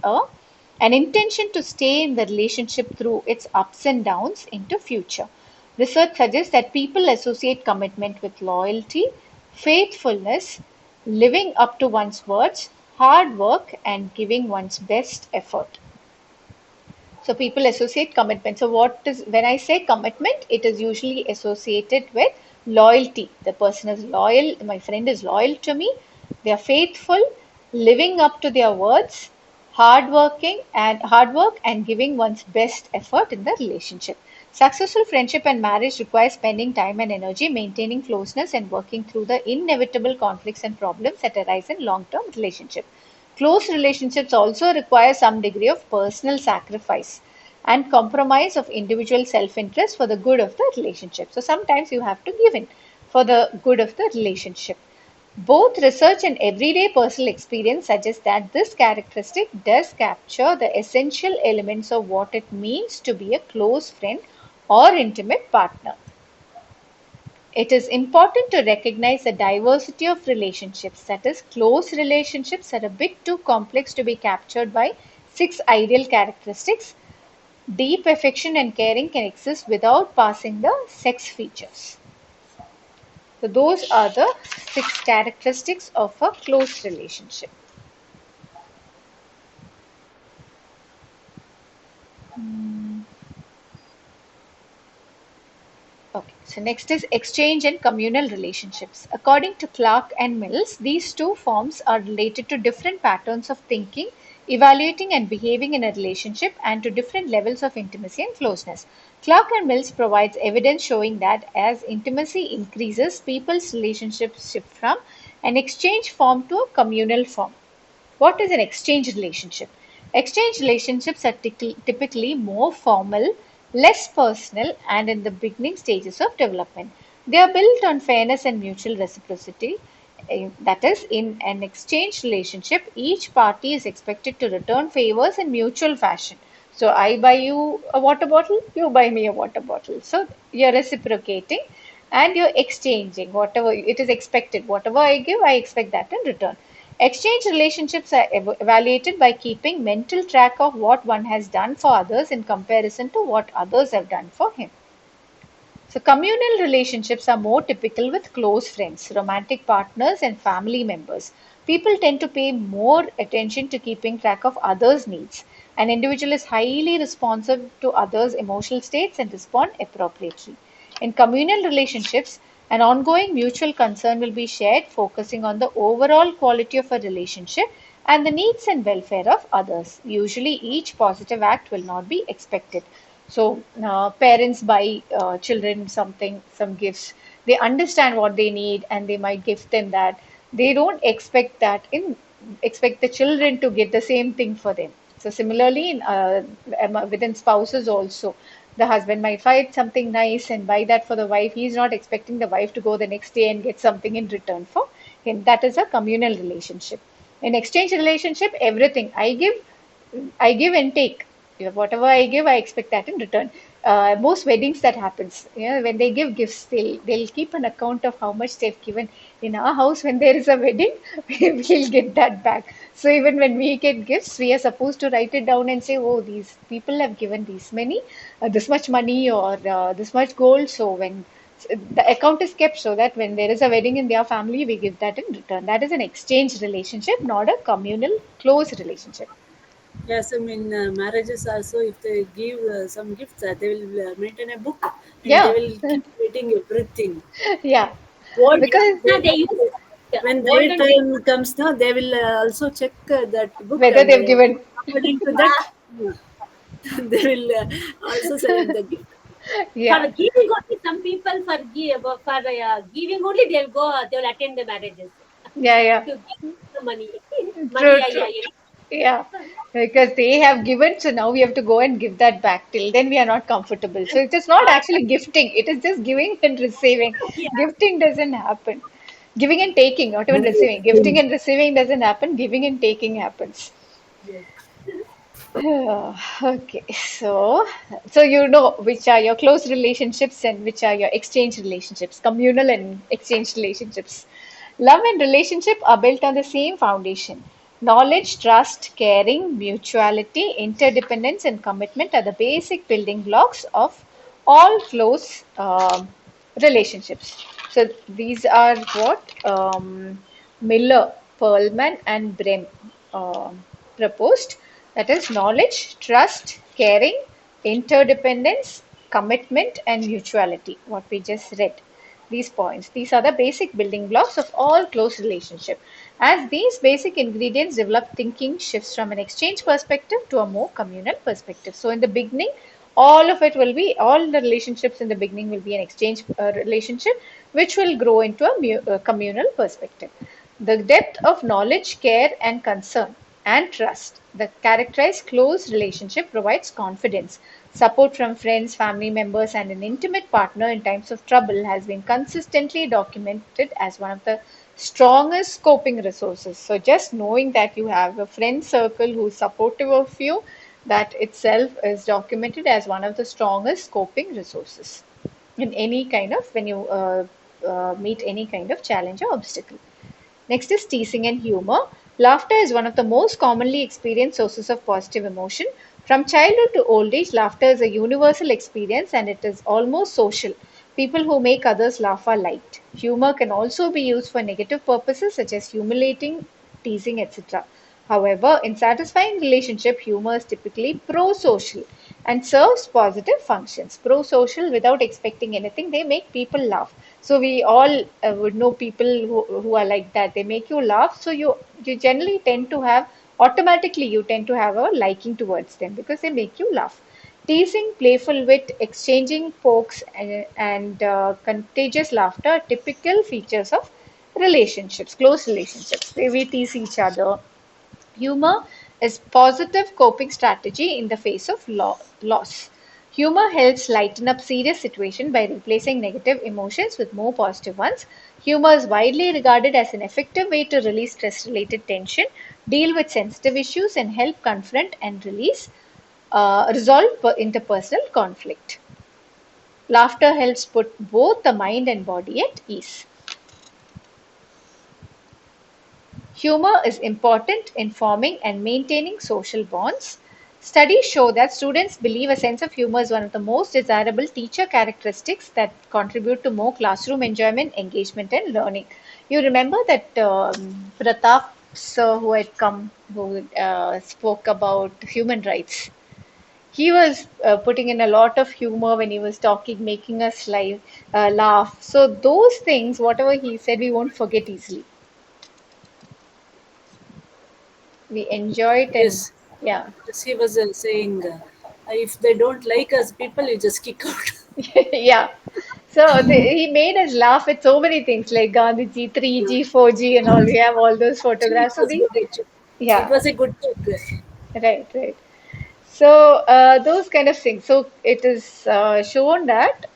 an intention to stay in the relationship through its ups and downs into future. Research suggests that people associate commitment with loyalty, faithfulness, living up to one's words, hard work, and giving one's best effort. So people associate commitment. So what is when I say commitment, it is usually associated with loyalty. The person is loyal, my friend is loyal to me, they are faithful, living up to their words, hard work and giving one's best effort in the relationship. Successful friendship and marriage require spending time and energy maintaining closeness and working through the inevitable conflicts and problems that arise in long-term relationship. Close relationships also require some degree of personal sacrifice and compromise of individual self interest for the good of the relationship. So sometimes you have to give in for the good of the relationship. Both research and everyday personal experience suggest that this characteristic does capture the essential elements of what it means to be a close friend or intimate partner. It is important to recognize the diversity of relationships. That is, close relationships are a bit too complex to be captured by six ideal characteristics. Deep affection and caring can exist without passing the sex features. So, those are the six characteristics of a close relationship. Okay, so next is exchange and communal relationships. According to Clark and Mills, these two forms are related to different patterns of thinking, evaluating, and behaving in a relationship and to different levels of intimacy and closeness. Clark and Mills provides evidence showing that as intimacy increases, people's relationships shift from an exchange form to a communal form. What is an exchange relationship? Exchange relationships are typically more formal, less personal, and in the beginning stages of development. They are built on fairness and mutual reciprocity. That is, in an exchange relationship, each party is expected to return favors in mutual fashion. So, I buy you a water bottle, you buy me a water bottle. So, you're reciprocating and you're exchanging whatever it is expected. Whatever I give, I expect that in return. Exchange relationships are evaluated by keeping mental track of what one has done for others in comparison to what others have done for him. So, communal relationships are more typical with close friends, romantic partners, and family members. People tend to pay more attention to keeping track of others' needs. An individual is highly responsive to others' emotional states and respond appropriately. In communal relationships, an ongoing mutual concern will be shared, focusing on the overall quality of a relationship and the needs and welfare of others. Usually, each positive act will not be expected. So, parents buy children something, some gifts. They understand what they need, and they might gift them that. They don't expect the children to get the same thing for them. So, similarly, within spouses also, the husband might find something nice and buy that for the wife. He's not expecting the wife to go the next day and get something in return for him. That is a communal relationship. In exchange relationship, everything I give and take. Whatever I give, I expect that in return. Most weddings that happens, when they give gifts, they'll keep an account of how much they've given. In our house, when there is a wedding, we'll get that back. So even when we get gifts, we are supposed to write it down and say, oh, these people have given this much money or this much gold. So when the account is kept so that when there is a wedding in their family, we give that in return. That is an exchange relationship, not a communal close relationship. Yes, I mean, marriages also, if they give some gifts, they will maintain a book and they Yeah, will keep writing everything. yeah, What because Now they they, use when their golden ring. turn comes now, they will also check that book whether and they've given, according to that, they will also select the gift. For yeah, giving only, some people for giving only they'll go, they'll attend the marriages yeah, yeah, to give the money. Money, true, yeah, true, yeah, yeah. yeah, because they have given, so now we have to go and give that back. Till then, we are not comfortable. So it is not Not actually gifting; it is just giving and receiving. yeah. Gifting doesn't happen. Giving and taking, not even Very receiving. Gifting strange. and receiving doesn't happen. Giving and taking happens. Yes. Okay, so you know which are your close relationships and which are your exchange relationships, communal and exchange relationships. Love and relationship are built on the same foundation. Knowledge, trust, caring, mutuality, interdependence, and commitment are the basic building blocks of all close relationships. So these are what Miller, Perlman, and Brehm proposed. That is knowledge, trust, caring, interdependence, commitment, and mutuality. What we just read. These points. These are the basic building blocks of all close relationship. As these basic ingredients develop, thinking shifts from an exchange perspective to a more communal perspective. So in the beginning, all the relationships in the beginning will be an exchange relationship, which will grow into a communal perspective. The depth of knowledge, care, and concern and trust that characterize close relationship provides confidence. Support from friends, family members, and an intimate partner in times of trouble has been consistently documented as one of the strongest coping resources. So just knowing that you have a friend circle who's supportive of you, that itself is documented as one of the strongest coping resources in any kind of when you meet any kind of challenge or obstacle. Next is teasing and humor. Laughter is one of the most commonly experienced sources of positive emotion. From childhood to old age, laughter is a universal experience and it is almost social. People who make others laugh are liked. Humor can also be used for negative purposes such as humiliating, teasing, etc. However, in satisfying relationship, humor is typically pro-social and serves positive functions. Pro-social without expecting anything, they make people laugh. So we all would know people who are like that. They make you laugh. So you generally tend to have automatically you tend to have a liking towards them because they make you laugh. Teasing, playful wit, exchanging pokes, and contagious laughter are typical features of relationships, close relationships. We tease each other. Humor is positive coping strategy in the face of loss. Humor helps lighten up serious situations by replacing negative emotions with more positive ones. Humor is widely regarded as an effective way to release stress-related tension, deal with sensitive issues, and help confront and resolve interpersonal conflict. Laughter helps put both the mind and body at ease. Humor is important in forming and maintaining social bonds. Studies show that students believe a sense of humor is one of the most desirable teacher characteristics that contribute to more classroom enjoyment, engagement, and learning. You remember that Pratap sir who had come, who spoke about human rights. He was putting in a lot of humor when he was talking, making us laugh. So those things, whatever he said, we won't forget easily. We enjoy it and Yes. yeah. Yes, he was saying, if they don't like us, people, you just kick out. Yeah. So he made us laugh at so many things like Gandhiji, 3G, 4G, and all. We have all those Actually, it photographs. So was these, good. Actually, it yeah, was a good joke. right, right. So those kind of things. So it is shown that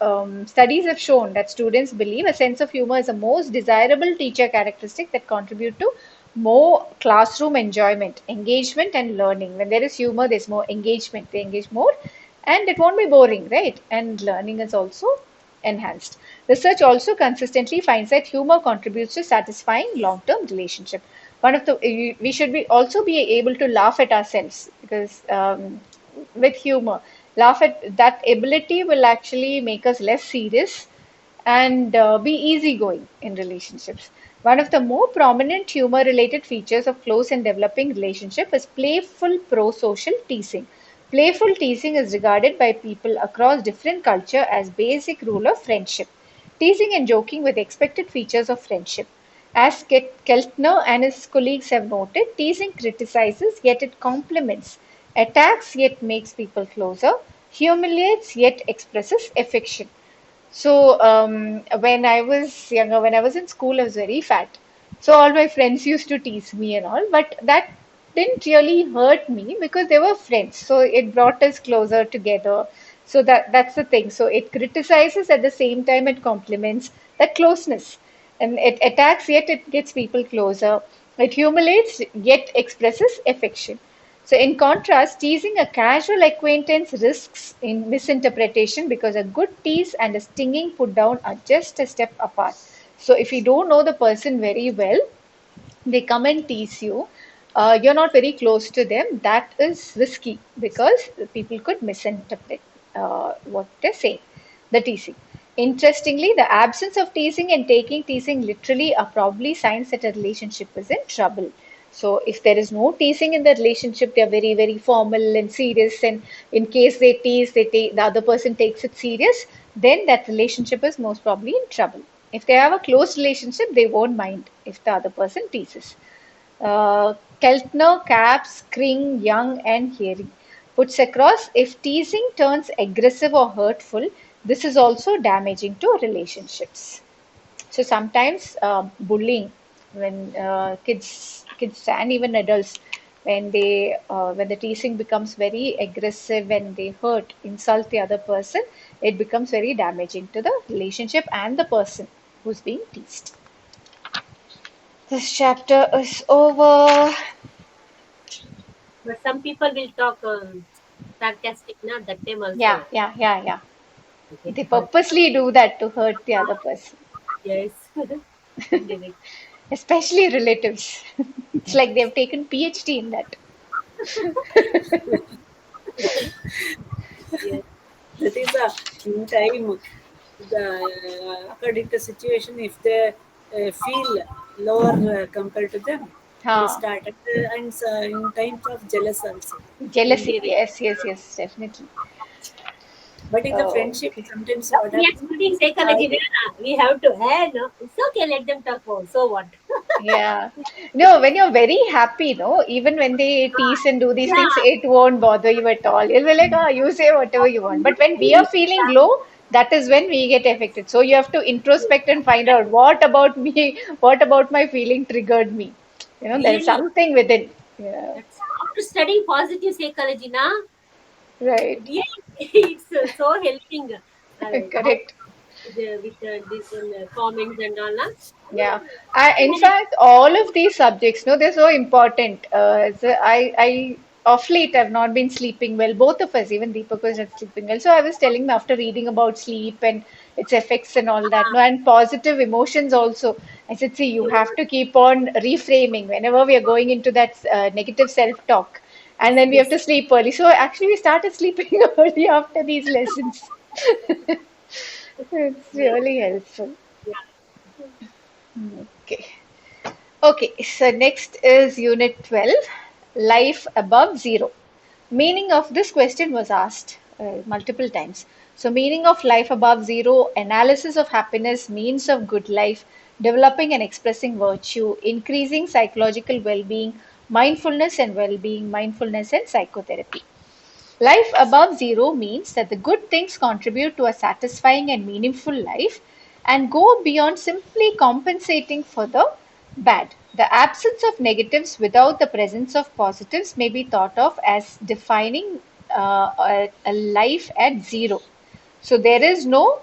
studies have shown that students believe a sense of humor is the most desirable teacher characteristic that contribute to more classroom enjoyment, engagement, and learning. When there is humor, there's more engagement. They engage more, and it won't be boring, right? And learning is also enhanced. Research also consistently finds that humor contributes to satisfying long-term relationship. One of the we should be also be able to laugh at ourselves because with humor, laugh at that ability will actually make us less serious and be easygoing in relationships. One of the more prominent humor related features of close and developing relationship is playful pro-social teasing. Playful teasing is regarded by people across different culture as basic rule of friendship. Teasing and joking with expected features of friendship. As Keltner and his colleagues have noted, teasing criticizes yet it compliments, attacks yet makes people closer, humiliates yet expresses affection. So when I was younger, when I was in school, I was very fat. So all my friends used to tease me and all, but that didn't really hurt me because they were friends. So it brought us closer together. So that's the thing. So it criticizes at the same time it compliments that closeness. And it attacks, yet it gets people closer. It humiliates, yet expresses affection. So, in contrast, teasing a casual acquaintance risks in misinterpretation because a good tease and a stinging put down are just a step apart. So, if you don't know the person very well, they come and tease you, you're not very close to them, that is risky because people could misinterpret what they're saying, the teasing. Interestingly, the absence of teasing and taking teasing literally are probably signs that a relationship is in trouble. So, if there is no teasing in the relationship, they are very, very formal and serious, and in case they tease, the other person takes it serious, then that relationship is most probably in trouble. If they have a close relationship, they won't mind if the other person teases. Keltner, Capps, Kring, Young, and Hearing puts across, if teasing turns aggressive or hurtful, this is also damaging to relationships. So sometimes bullying, when kids and even adults, when the teasing becomes very aggressive and they hurt, insult the other person, it becomes very damaging to the relationship and the person who's being teased. This chapter is over. But some people will talk sarcastic, na that time Yeah, also. yeah, yeah, yeah. I get They hurt. purposely do that to hurt the other person, Yes, indirect. especially relatives. It's like they've taken PhD in that. Yes, That is a in time. The according to situation, if they feel lower compared to them, they Huh. start and in times of jealous also. Jealousy. indirect. Yes, yes, yes, definitely. But in the friendship, Okay. sometimes No, what we are happens? studying Uh, psychology. We have to. No, it's okay. Let them talk. So what? Yeah. No, when you're very happy, no, even when they tease and do these things, Yeah. it won't bother you at all. You'll be like, oh, you say whatever you want. But when we are feeling low, that is when we get affected. So you have to introspect and find out what about me, what about my feeling triggered me. There is Really, something within. Yeah, that's after studying positive psychology, na, right. really, it's so helping. How Correct. with these comments and all, na. Yeah, in When fact, all of these subjects, no, they're so important. So I of late have not been sleeping well. Both of us, even Deepak was not sleeping well. So I was telling him after reading about sleep and its effects and all that, no, and positive emotions also. I said, see, you have to keep on reframing whenever we are going into that negative self-talk, and yes, then we have to yes, sleep early. So actually, we started sleeping early after these lessons. It's yes, really helpful. yeah. Okay. Okay, so next is Unit 12, Life Above Zero. Meaning of this question was asked multiple times. So, meaning of life above zero, analysis of happiness, means of good life, developing and expressing virtue, increasing psychological well being, mindfulness and psychotherapy. Life above zero means that the good things contribute to a satisfying and meaningful life and go beyond simply compensating for the bad. The absence of negatives without the presence of positives may be thought of as defining a life at zero. So there is no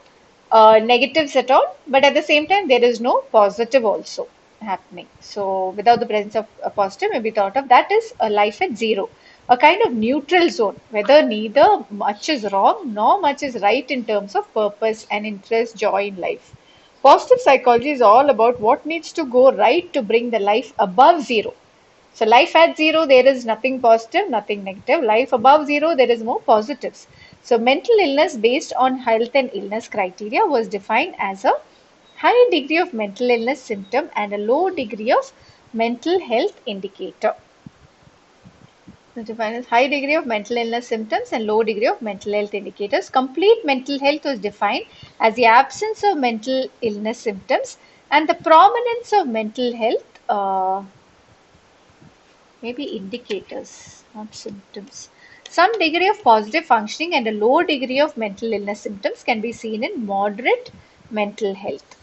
negatives at all, but at the same time, there is no positive also happening. So without the presence of a positive, may be thought of that is a life at zero, a kind of neutral zone, whether neither much is wrong nor much is right in terms of purpose and interest, joy in life. Positive psychology is all about what needs to go right to bring the life above zero. So life at zero, there is nothing positive, nothing negative. Life above zero, there is more positives. So mental illness based on health and illness criteria was defined as a high degree of mental illness symptom and a low degree of mental health indicator. So defined as high degree of mental illness symptoms and low degree of mental health indicators. Complete mental health was defined as the absence of mental illness symptoms and the prominence of mental health maybe indicators, not symptoms. Some degree of positive functioning and a low degree of mental illness symptoms can be seen in moderate mental health.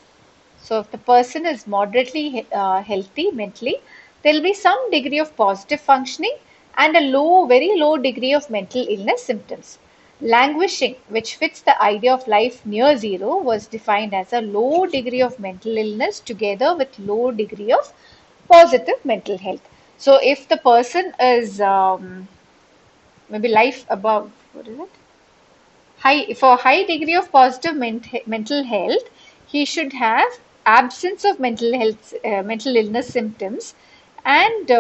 So, if the person is moderately healthy mentally, there will be some degree of positive functioning and a very low degree of mental illness symptoms. Languishing, which fits the idea of life near zero, was defined as a low degree of mental illness together with low degree of positive mental health. So if the person is maybe life above, what is it? High for high degree of positive mental health, he should have absence of mental illness symptoms and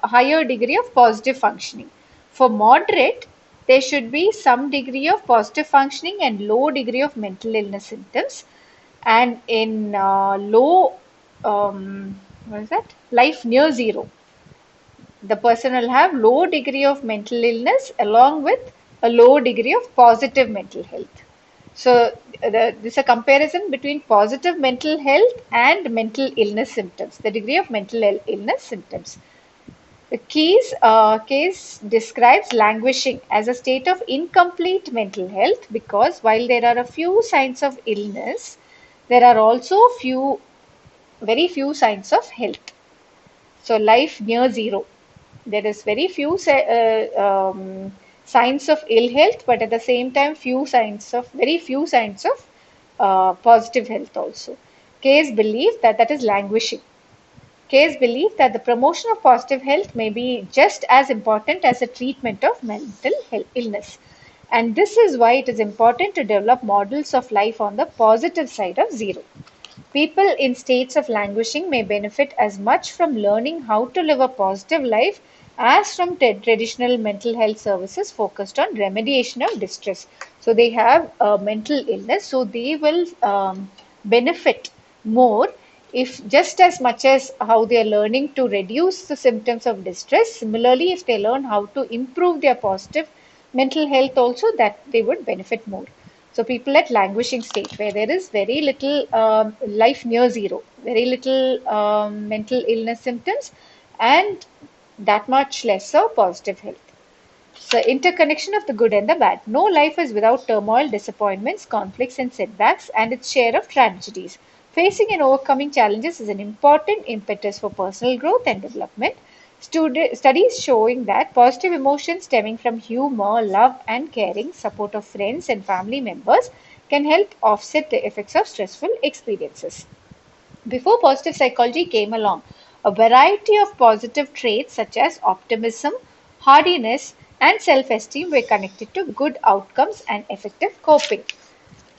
higher degree of positive functioning. For moderate, there should be some degree of positive functioning and low degree of mental illness symptoms. And in low, what is that? Life near zero, the person will have low degree of mental illness along with a low degree of positive mental health. So this is a comparison between positive mental health and mental illness symptoms, the degree of mental illness symptoms. The case describes languishing as a state of incomplete mental health because while there are a few signs of illness, there are also very few signs of health. So life near zero. There is very few signs of ill health, but at the same time, very few signs of positive health also. Case believe that is languishing. Case believe that the promotion of positive health may be just as important as the treatment of mental health illness. And this is why it is important to develop models of life on the positive side of zero. People in states of languishing may benefit as much from learning how to live a positive life as from traditional mental health services focused on remediation of distress. So they have a mental illness, so they will benefit more if just as much as how they are learning to reduce the symptoms of distress. Similarly, if they learn how to improve their positive mental health also, that they would benefit more. So people at languishing state where there is very little life near zero, very little mental illness symptoms, and that much lesser positive health. So interconnection of the good and the bad. No life is without turmoil, disappointments, conflicts, and setbacks, and its share of tragedies. Facing and overcoming challenges is an important impetus for personal growth and development. Studies showing that positive emotions stemming from humor, love, and caring, support of friends and family members can help offset the effects of stressful experiences. Before positive psychology came along, a variety of positive traits such as optimism, hardiness, and self esteem were connected to good outcomes and effective coping.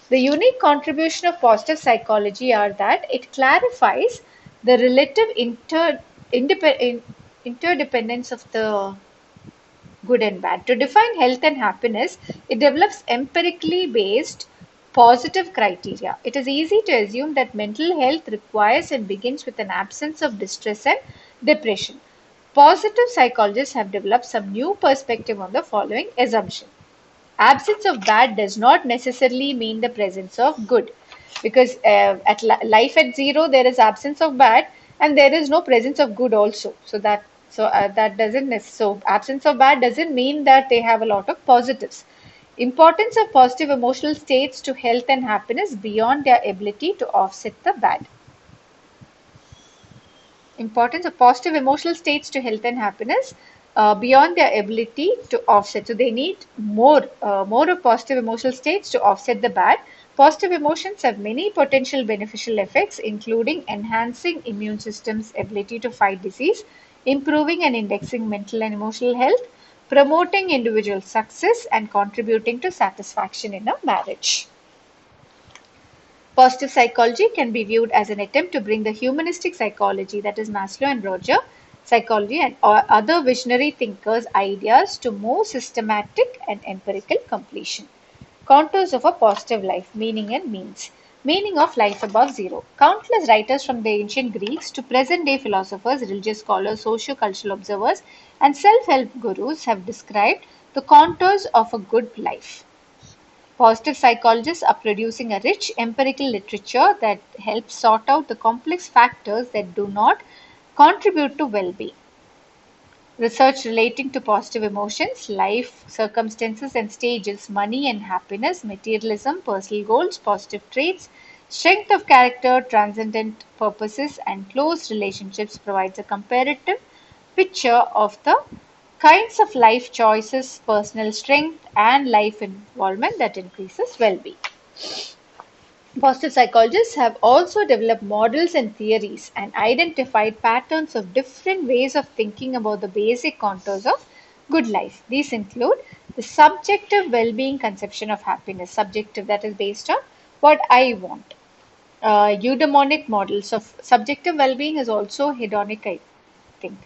The unique contribution of positive psychology are that it clarifies the relative interdependence of the good and bad. To define health and happiness, it develops empirically based positive criteria. It is easy to assume that mental health requires and begins with an absence of distress and depression. Positive psychologists have developed some new perspective on the following assumption. Absence of bad does not necessarily mean the presence of good, because at life at zero there is absence of bad and there is no presence of good also. That doesn't so absence of bad doesn't mean that they have a lot of positives. Importance of positive emotional states to health and happiness beyond their ability to offset the bad. Importance of positive emotional states to health and happiness beyond their ability to offset. So they need more of positive emotional states to offset the bad. Positive emotions have many potential beneficial effects, including enhancing immune system's ability to fight disease, improving and indexing mental and emotional health, promoting individual success, and contributing to satisfaction in a marriage. Positive psychology can be viewed as an attempt to bring the humanistic psychology, that is Maslow and Roger psychology, and other visionary thinkers' ideas to more systematic and empirical completion. Contours of a positive life, meaning and means. Meaning of life above zero. Countless writers from the ancient Greeks to present day philosophers, religious scholars, socio cultural observers, and self help gurus have described the contours of a good life. Positive psychologists are producing a rich empirical literature that helps sort out the complex factors that do not contribute to well being. Research relating to positive emotions, life, circumstances and stages, money and happiness, materialism, personal goals, positive traits, strength of character, transcendent purposes, and close relationships provides a comparative picture of the kinds of life choices, personal strength, and life involvement that increases well-being. Positive psychologists have also developed models and theories and identified patterns of different ways of thinking about the basic contours of good life. These include the subjective well being conception of happiness, subjective that is based on what I want. Eudaimonic models of subjective well being is also hedonic, I think.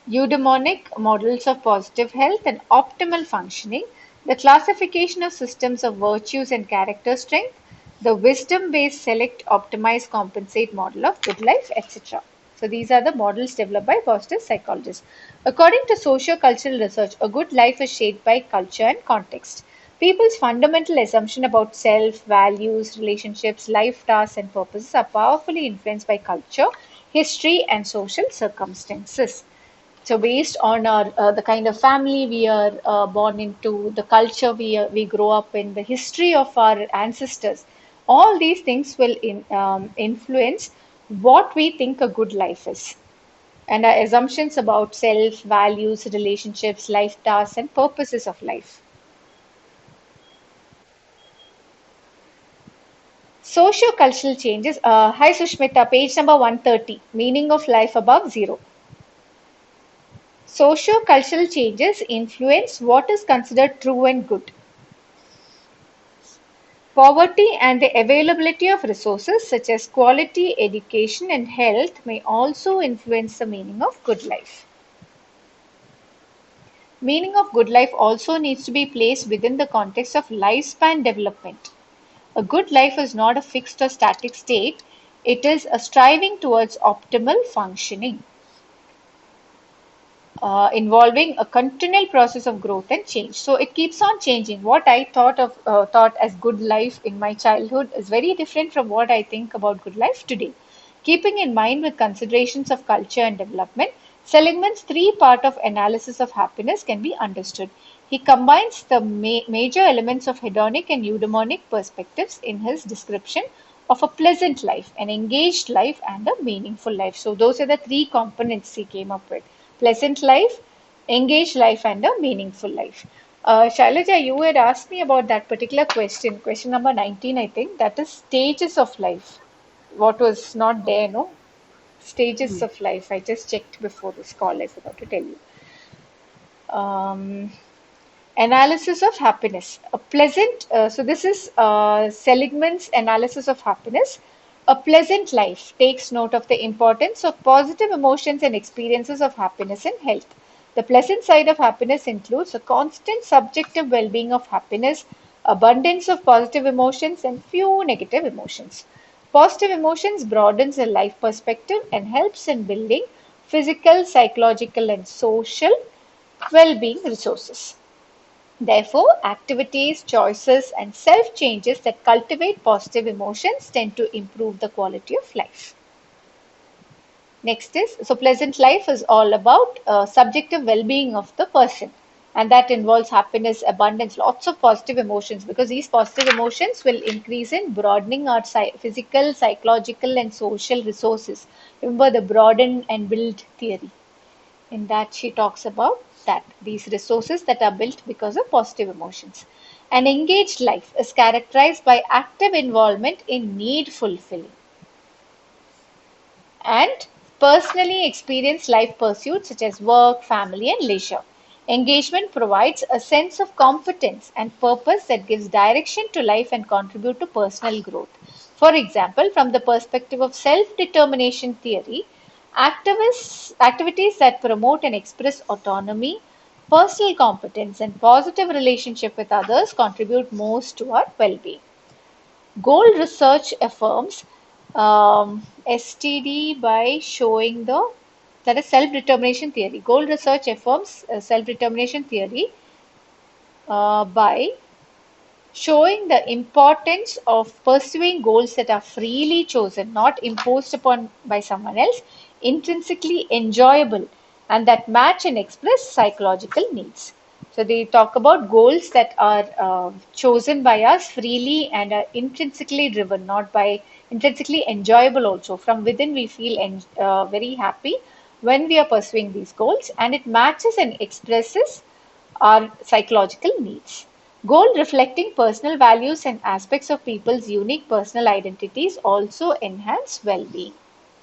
Eudaimonic models of positive health and optimal functioning, the classification of systems of virtues and character strength, the wisdom-based select, optimize, compensate model of good life, etc. So these are the models developed by positive psychologists. According to socio-cultural research, a good life is shaped by culture and context. People's fundamental assumption about self, values, relationships, life tasks, and purposes are powerfully influenced by culture, history, and social circumstances. So based on our the kind of family we are born into, the culture we grow up in, the history of our ancestors, all these things will influence what we think a good life is, and our assumptions about self, values, relationships, life tasks, and purposes of life. Socio-cultural changes. Hi Sushmita, page number 130. Meaning of life above zero. Socio-cultural changes influence what is considered true and good. Poverty and the availability of resources such as quality education and health may also influence the meaning of good life. Meaning of good life also needs to be placed within the context of lifespan development. A good life is not a fixed or static state, it is a striving towards optimal functioning, involving a continual process of growth and change. So it keeps on changing. What I thought as good life in my childhood is very different from what I think about good life today. Keeping in mind with considerations of culture and development, Seligman's three-part of analysis of happiness can be understood. He combines the major elements of hedonic and eudaimonic perspectives in his description of a pleasant life, an engaged life, and a meaningful life. So those are the three components he came up with: pleasant life, engaged life, and a meaningful life. Shailaja, you had asked me about that particular question number 19, I think. That is stages of life. What was not there, no? Stages of life. I just checked before this call. I forgot to tell you. Um, Analysis of happiness. A pleasant, so this is Seligman's analysis of happiness. A pleasant life takes note of the importance of positive emotions and experiences of happiness and health. The pleasant side of happiness includes a constant subjective well being of happiness, abundance of positive emotions, and few negative emotions. Positive emotions broadens the life perspective and helps in building physical, psychological, and social well being resources. Therefore, activities, choices, and self changes that cultivate positive emotions tend to improve the quality of life. Next is, so pleasant life is all about subjective well being of the person. And that involves happiness, abundance, lots of positive emotions, because these positive emotions will increase in broadening our physical, psychological, and social resources. Remember the broaden and build theory. In that, she talks about that these resources that are built because of positive emotions. An engaged life is characterized by active involvement in need fulfilling and personally experience life pursuits such as work, family, and leisure. Engagement provides a sense of competence and purpose that gives direction to life and contribute to personal growth. For example, from the perspective of self-determination theory, activities that promote and express autonomy, personal competence, and positive relationship with others contribute most to our well-being. Goal research affirms STD by showing the that is self-determination theory. Goal research affirms self-determination theory by showing the importance of pursuing goals that are freely chosen, not imposed upon by someone else, intrinsically enjoyable, and that match and express psychological needs. So they talk about goals that are chosen by us freely and are intrinsically driven, not by intrinsically enjoyable also. From within, we feel very happy when we are pursuing these goals, and it matches and expresses our psychological needs. Goal reflecting personal values and aspects of people's unique personal identities also enhance well-being.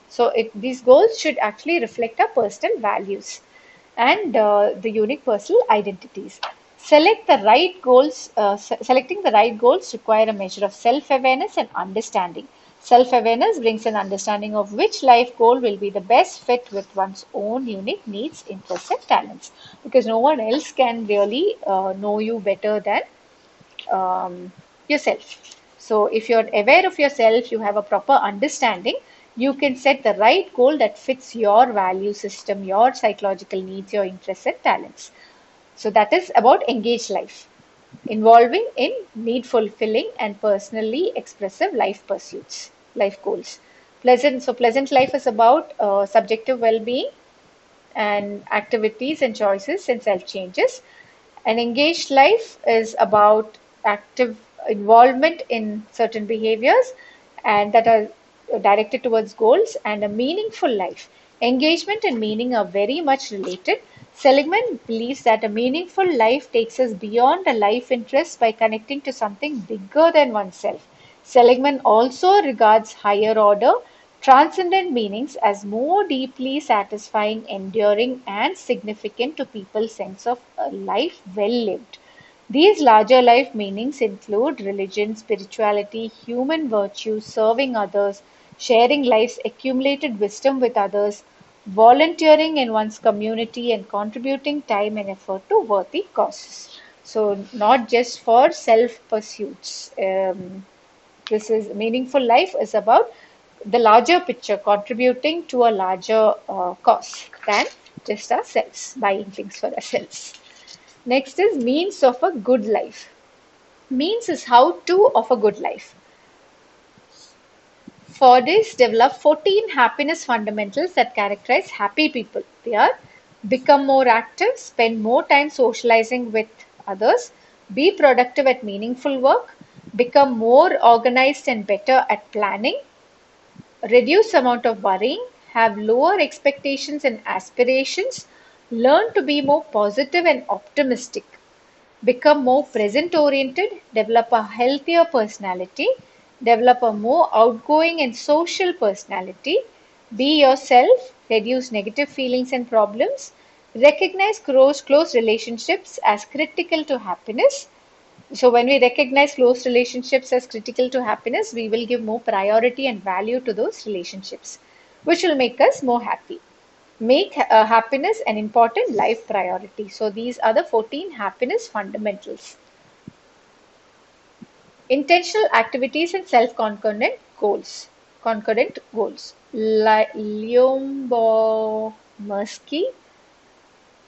So these goals should actually reflect our personal values and the unique personal identities. Selecting the right goals require a measure of self-awareness and understanding. Self-awareness brings an understanding of which life goal will be the best fit with one's own unique needs, interests, and talents. Because no one else can really know you better than um, yourself. So, if you're aware of yourself, you have a proper understanding, you can set the right goal that fits your value system, your psychological needs, your interests, and talents. So, that is about engaged life, involving in need fulfilling and personally expressive life pursuits, life goals. Pleasant life is about subjective well being and activities and choices and self changes. An engaged life is about active involvement in certain behaviors and that are directed towards goals, and a meaningful life. Engagement and meaning are very much related. Seligman believes that a meaningful life takes us beyond a life interest by connecting to something bigger than oneself. Seligman also regards higher order, transcendent meanings as more deeply satisfying, enduring, and significant to people's sense of a life well lived. These larger life meanings include religion, spirituality, human virtues, serving others, sharing life's accumulated wisdom with others, volunteering in one's community, and contributing time and effort to worthy causes. So, not just for self pursuits. This is meaningful life is about the larger picture, contributing to a larger cause than just ourselves, buying things for ourselves. Next is means of a good life. Means is how to of a good life. Fordist developed 14 happiness fundamentals that characterize happy people. They are: become more active, spend more time socializing with others, be productive at meaningful work, become more organized and better at planning, reduce amount of worrying, have lower expectations and aspirations, learn to be more positive and optimistic, become more present oriented, develop a healthier personality, develop a more outgoing and social personality, be yourself, reduce negative feelings and problems, recognize close relationships as critical to happiness. So, when we recognize close relationships as critical to happiness, we will give more priority and value to those relationships, which will make us more happy. Make happiness an important life priority. So, these are the 14 happiness fundamentals. Intentional activities and self-concordant goals. Concordant goals. Lyubomirsky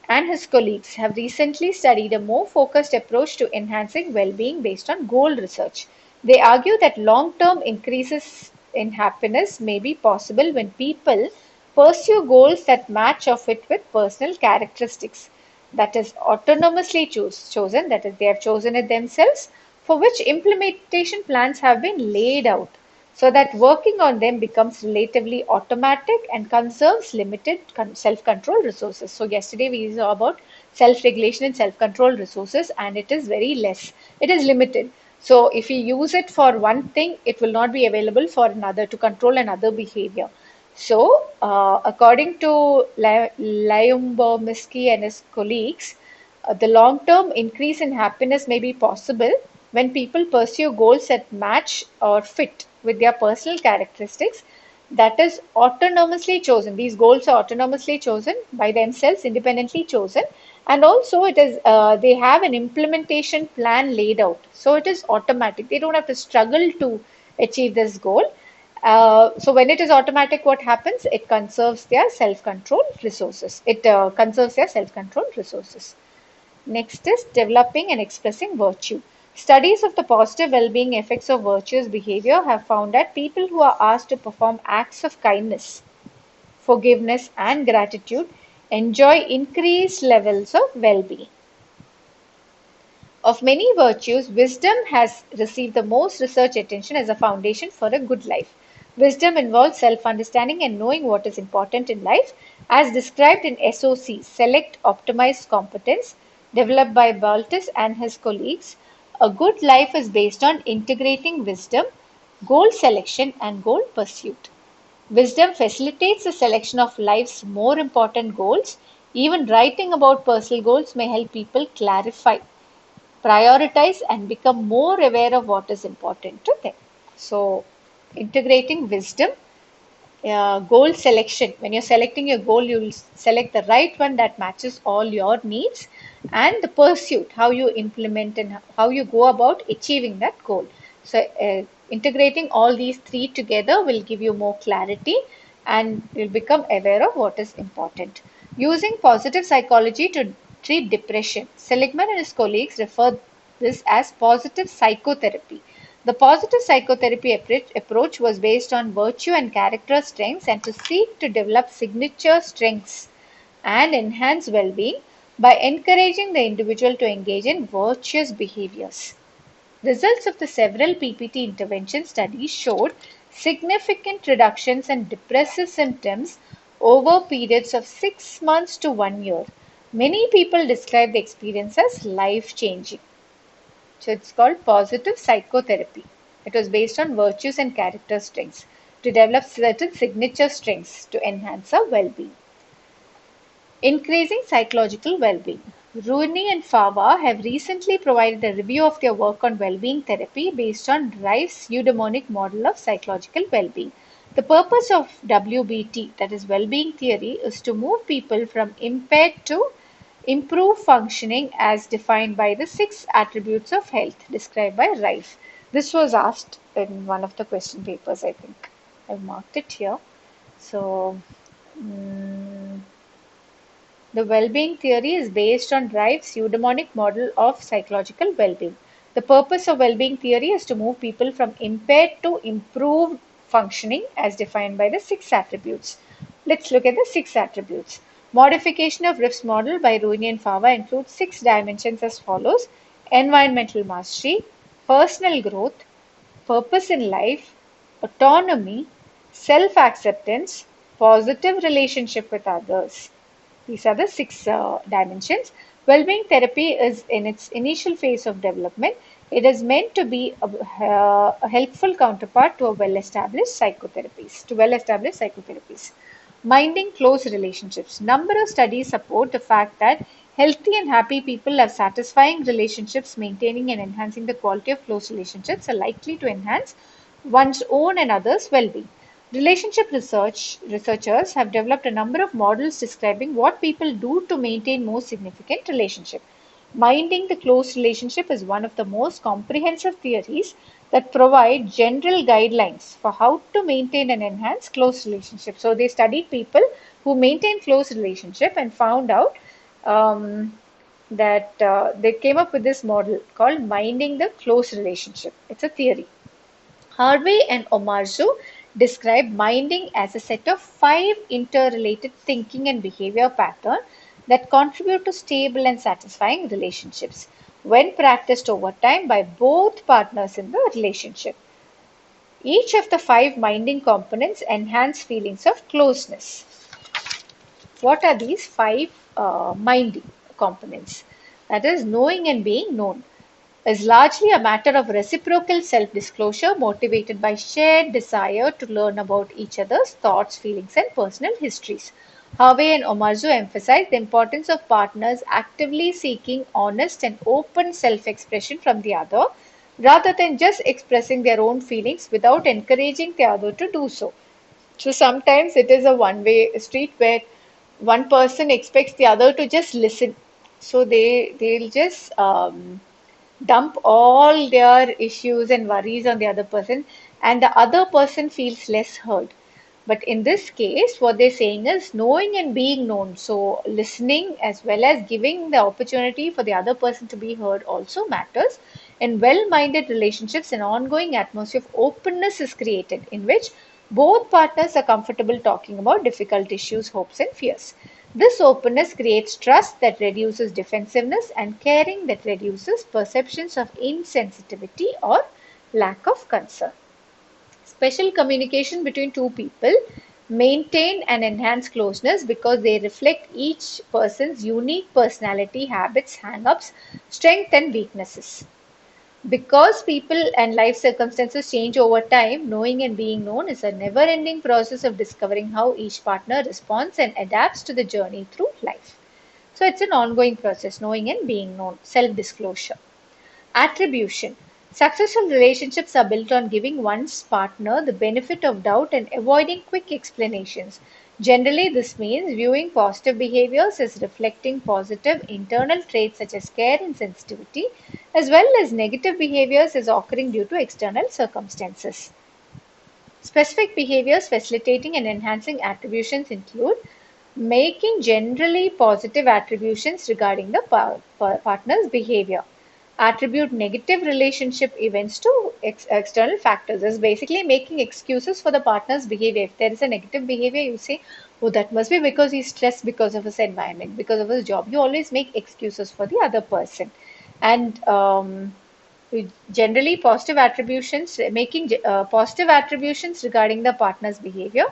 and his colleagues have recently studied a more focused approach to enhancing well-being based on goal research. They argue that long-term increases in happiness may be possible when people pursue goals that match or fit with personal characteristics, that is autonomously chosen, that is they have chosen it themselves, for which implementation plans have been laid out, so that working on them becomes relatively automatic and conserves limited self-control resources. So yesterday we saw about self-regulation and self-control resources, and it is very less. It is limited. So if you use it for one thing, it will not be available for another to control another behavior. So, according to Lyubomirsky and his colleagues, the long-term increase in happiness may be possible when people pursue goals that match or fit with their personal characteristics, that is autonomously chosen. These goals are autonomously chosen by themselves, independently chosen, and also it is they have an implementation plan laid out. So it is automatic. They don't have to struggle to achieve this goal. So when it is automatic, what happens? It conserves their self-control resources. It conserves their self-control resources. Next is developing and expressing virtue. Studies of the positive well-being effects of virtuous behavior have found that people who are asked to perform acts of kindness, forgiveness, and gratitude enjoy increased levels of well-being. Of many virtues, wisdom has received the most research attention as a foundation for a good life. Wisdom involves self understanding and knowing what is important in life. As described in SOC, Select Optimized Competence, developed by Baltus and his colleagues, a good life is based on integrating wisdom, goal selection, and goal pursuit. Wisdom facilitates the selection of life's more important goals. Even writing about personal goals may help people clarify, prioritize, and become more aware of what is important to them. So, integrating wisdom, goal selection. When you're selecting your goal, you will select the right one that matches all your needs, and the pursuit, how you implement and how you go about achieving that goal. So, integrating all these three together will give you more clarity and you'll become aware of what is important. Using positive psychology to treat depression, Seligman and his colleagues refer this as positive psychotherapy. The positive psychotherapy approach was based on virtue and character strengths and to seek to develop signature strengths and enhance well-being by encouraging the individual to engage in virtuous behaviors. Results of the several PPT intervention studies showed significant reductions in depressive symptoms over periods of 6 months to 1 year. Many people describe the experience as life-changing. So it's called positive psychotherapy. It was based on virtues and character strengths to develop certain signature strengths to enhance our well-being. Increasing psychological well-being. Rooney and Fava have recently provided a review of their work on well-being therapy based on Rice's eudaimonic model of psychological well-being. The purpose of WBT, that is well-being theory, is to move people from impaired to improved functioning as defined by the 6 attributes of health described by Rice. This was asked in one of the question papers, I think. I've marked it here. So, mm, the well-being theory is based on Rice's eudaimonic model of psychological well-being. The purpose of well-being theory is to move people from impaired to improved functioning as defined by the 6 attributes. Let's look at the 6 attributes. Modification of Riff's model by Rooney and Fava includes 6 dimensions as follows: environmental mastery, personal growth, purpose in life, autonomy, self-acceptance, positive relationship with others. These are the 6 dimensions. Well-being therapy is in its initial phase of development. It is meant to be a helpful counterpart to well-established psychotherapies. Minding close relationships. Number of studies support the fact that healthy and happy people have satisfying relationships. Maintaining and enhancing the quality of close relationships are likely to enhance one's own and others' well-being. Relationship researchers have developed a number of models describing what people do to maintain more significant relationship. Minding the close relationship is one of the most comprehensive theories that provide general guidelines for how to maintain and enhance close relationships. So they studied people who maintain close relationship and found out that they came up with this model called minding the close relationship. It's a theory. Harvey and Omarzu describe minding as a set of 5 interrelated thinking and behavior patterns that contribute to stable and satisfying relationships when practiced over time by both partners in the relationship. Each of the 5 minding components enhance feelings of closeness. What are these 5 minding components? That is, knowing and being known is largely a matter of reciprocal self-disclosure motivated by shared desire to learn about each other's thoughts, feelings, and personal histories. Harvey and Omarzu emphasize the importance of partners actively seeking honest and open self-expression from the other, rather than just expressing their own feelings without encouraging the other to do so. So sometimes it is a one-way street where one person expects the other to just listen. So they'll just dump all their issues and worries on the other person, and the other person feels less heard. But in this case, what they're saying is knowing and being known. So listening as well as giving the opportunity for the other person to be heard also matters. In well-minded relationships, an ongoing atmosphere of openness is created in which both partners are comfortable talking about difficult issues, hopes, and fears. This openness creates trust that reduces defensiveness and caring that reduces perceptions of insensitivity or lack of concern. Special communication between two people maintain and enhance closeness because they reflect each person's unique personality, habits, hang-ups, strengths, and weaknesses. Because people and life circumstances change over time, knowing and being known is a never ending process of discovering how each partner responds and adapts to the journey through life. So it's an ongoing process, knowing and being known, self disclosure. Attribution. Successful relationships are built on giving one's partner the benefit of doubt and avoiding quick explanations. Generally, this means viewing positive behaviors as reflecting positive internal traits such as care and sensitivity, as well as negative behaviors as occurring due to external circumstances. Specific behaviors facilitating and enhancing attributions include making generally positive attributions regarding the partner's behavior. Attribute negative relationship events to external factors is basically making excuses for the partner's behavior. If there is a negative behavior, you say, oh, that must be because he's stressed because of his environment, because of his job. You always make excuses for the other person. And generally positive attributions, making positive attributions regarding the partner's behavior,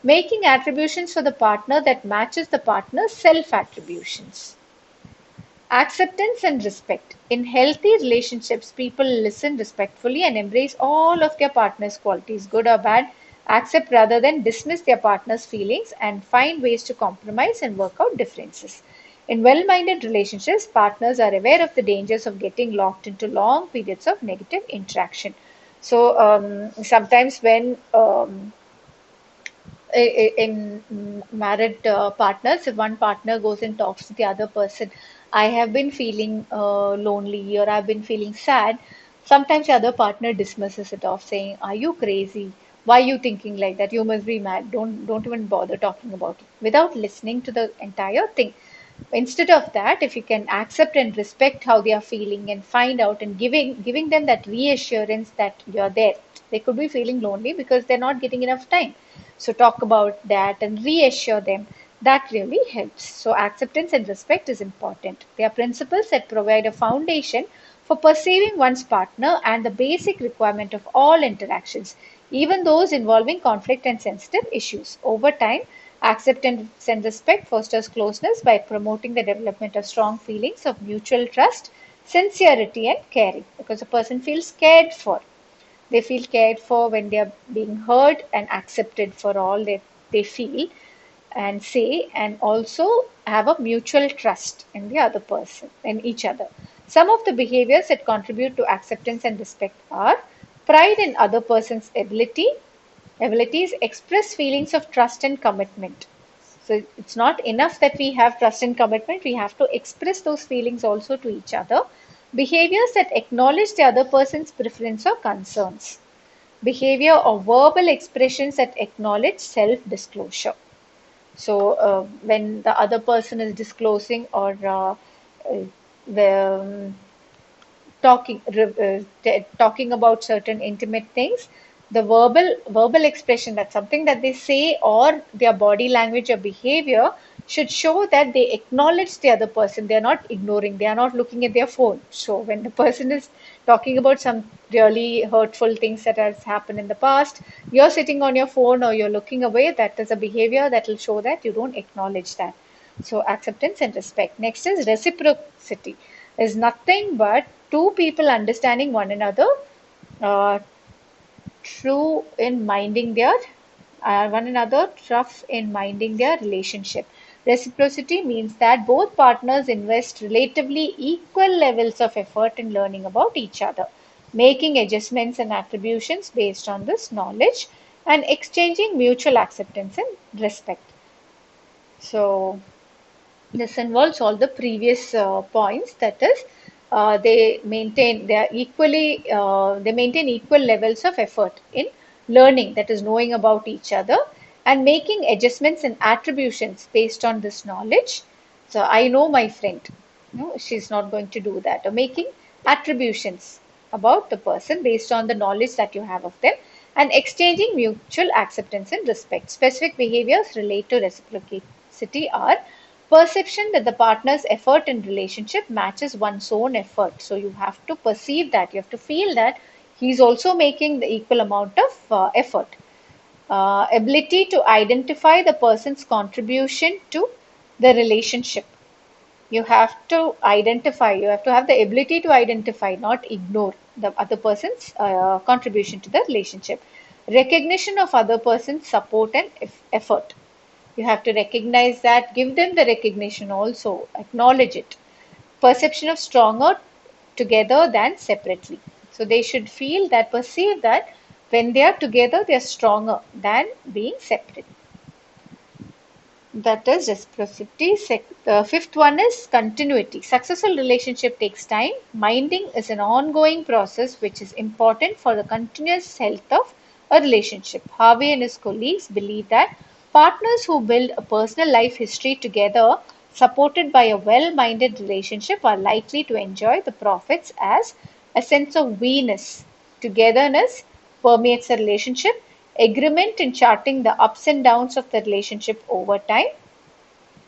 making attributions for the partner that matches the partner's self attributions. Acceptance and respect. In healthy relationships, people listen respectfully and embrace all of their partner's qualities, good or bad, accept rather than dismiss their partner's feelings, and find ways to compromise and work out differences. In well minded relationships, partners are aware of the dangers of getting locked into long periods of negative interaction. So, sometimes when in married partners, if one partner goes and talks to the other person, I have been feeling lonely or I've been feeling sad. Sometimes the other partner dismisses it off, saying, "Are you crazy? Why are you thinking like that? You must be mad. Don't even bother talking about it," without listening to the entire thing. Instead of that, if you can accept and respect how they are feeling and find out and giving them that reassurance that you're there. They could be feeling lonely because they're not getting enough time. So talk about that and reassure them. That really helps. So acceptance and respect is important. They are principles that provide a foundation for perceiving one's partner and the basic requirement of all interactions, even those involving conflict and sensitive issues. Over time, acceptance and respect fosters closeness by promoting the development of strong feelings of mutual trust, sincerity, and caring, because a person feels cared for. They feel cared for when they are being heard and accepted for all that they feel and say, and also have a mutual trust in the other person, in each other. Some of the behaviors that contribute to acceptance and respect are pride in other person's abilities, express feelings of trust and commitment. So it's not enough that we have trust and commitment, we have to express those feelings also to each other. Behaviors that acknowledge the other person's preference or concerns. Behavior or verbal expressions that acknowledge self disclosure. So when the other person is disclosing or the talking about certain intimate things, the verbal expression, that's something that they say, or their body language or behavior should show that they acknowledge the other person. They are not ignoring, they are not looking at their phone. So when the person is talking about some really hurtful things that has happened in the past, you're sitting on your phone or you're looking away, that is a behavior that will show that you don't acknowledge that. So acceptance and respect. Next is reciprocity. Is nothing but two people understanding one another, uh, true in minding their one another, tough in minding their relationship. Reciprocity means that both partners invest relatively equal levels of effort in learning about each other, making adjustments and attributions based on this knowledge, and exchanging mutual acceptance and respect. So this involves all the previous points. That is, they maintain equal levels of effort in learning. That is, knowing about each other and making adjustments and attributions based on this knowledge. So I know my friend, no, she's not going to do that. Or making attributions about the person based on the knowledge that you have of them, and exchanging mutual acceptance and respect. Specific behaviors relate to reciprocity are perception that the partner's effort in relationship matches one's own effort. So you have to perceive that, you have to feel that he's also making the equal amount of effort. Ability to identify the person's contribution to the relationship. You have to identify, you have to have the ability to identify, not ignore the other person's contribution to the relationship. Recognition of other person's support and effort. You have to recognize that, give them the recognition also, acknowledge it. Perception of stronger together than separately. So they should feel that, perceive that when they are together, they are stronger than being separate. That is reciprocity. The fifth one is continuity. Successful relationship takes time. Minding is an ongoing process which is important for the continuous health of a relationship. Harvey and his colleagues believe that partners who build a personal life history together, supported by a well-minded relationship, are likely to enjoy the profits as a sense of we-ness. Togetherness permeates the relationship. Agreement in charting the ups and downs of the relationship over time,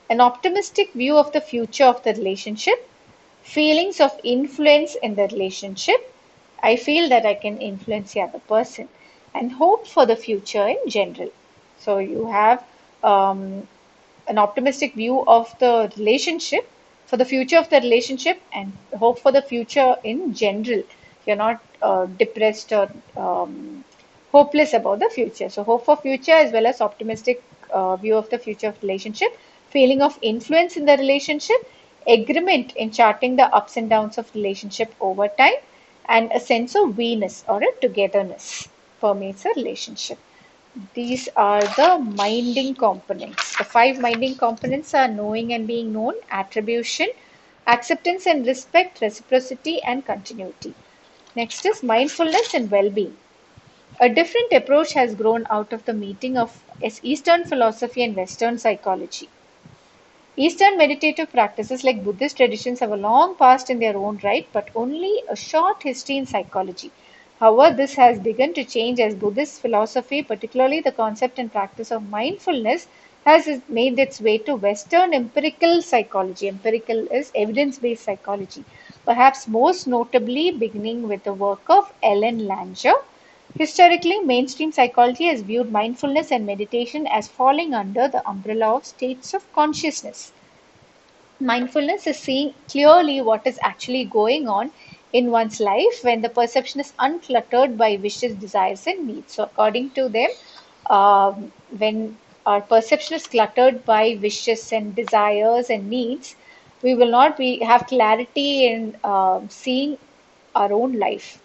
an optimistic view of the future of the relationship, feelings of influence in the relationship. I feel that I can influence the other person, and hope for the future in general. So you have um, an optimistic view of the relationship, for the future of the relationship, and hope for the future in general. You're not depressed or hopeless about the future. So hope for future as well as optimistic view of the future of relationship, feeling of influence in the relationship, agreement in charting the ups and downs of relationship over time, and a sense of we-ness or a togetherness permeates a relationship. These are the minding components. The five minding components are knowing and being known, attribution, acceptance and respect, reciprocity, and continuity. Next is mindfulness and well-being. A different approach has grown out of the meeting of Eastern philosophy and Western psychology. Eastern meditative practices like Buddhist traditions have a long past in their own right, but only a short history in psychology. However, this has begun to change as Buddhist philosophy, particularly the concept and practice of mindfulness, has made its way to Western empirical psychology. Empirical is evidence based psychology, perhaps most notably beginning with the work of Ellen Langer. Historically, mainstream psychology has viewed mindfulness and meditation as falling under the umbrella of states of consciousness. Mindfulness is seeing clearly what is actually going on in one's life when the perception is uncluttered by wishes, desires, and needs. So, according to them, when our perception is cluttered by wishes and desires and needs, we will not have clarity in seeing our own life,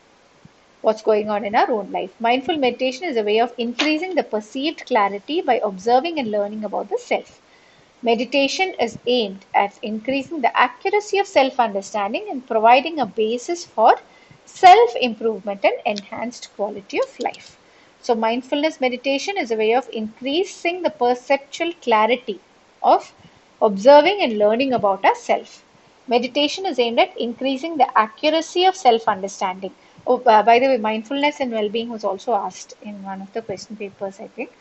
what's going on in our own life. Mindful meditation is a way of increasing the perceived clarity by observing and learning about the self. Meditation is aimed at increasing the accuracy of self understanding and providing a basis for self improvement and enhanced quality of life. So, mindfulness meditation is a way of increasing the perceptual clarity of observing and learning about ourself. Meditation is aimed at increasing the accuracy of self understanding. Oh, by the way, mindfulness and well being was also asked in one of the question papers, I think.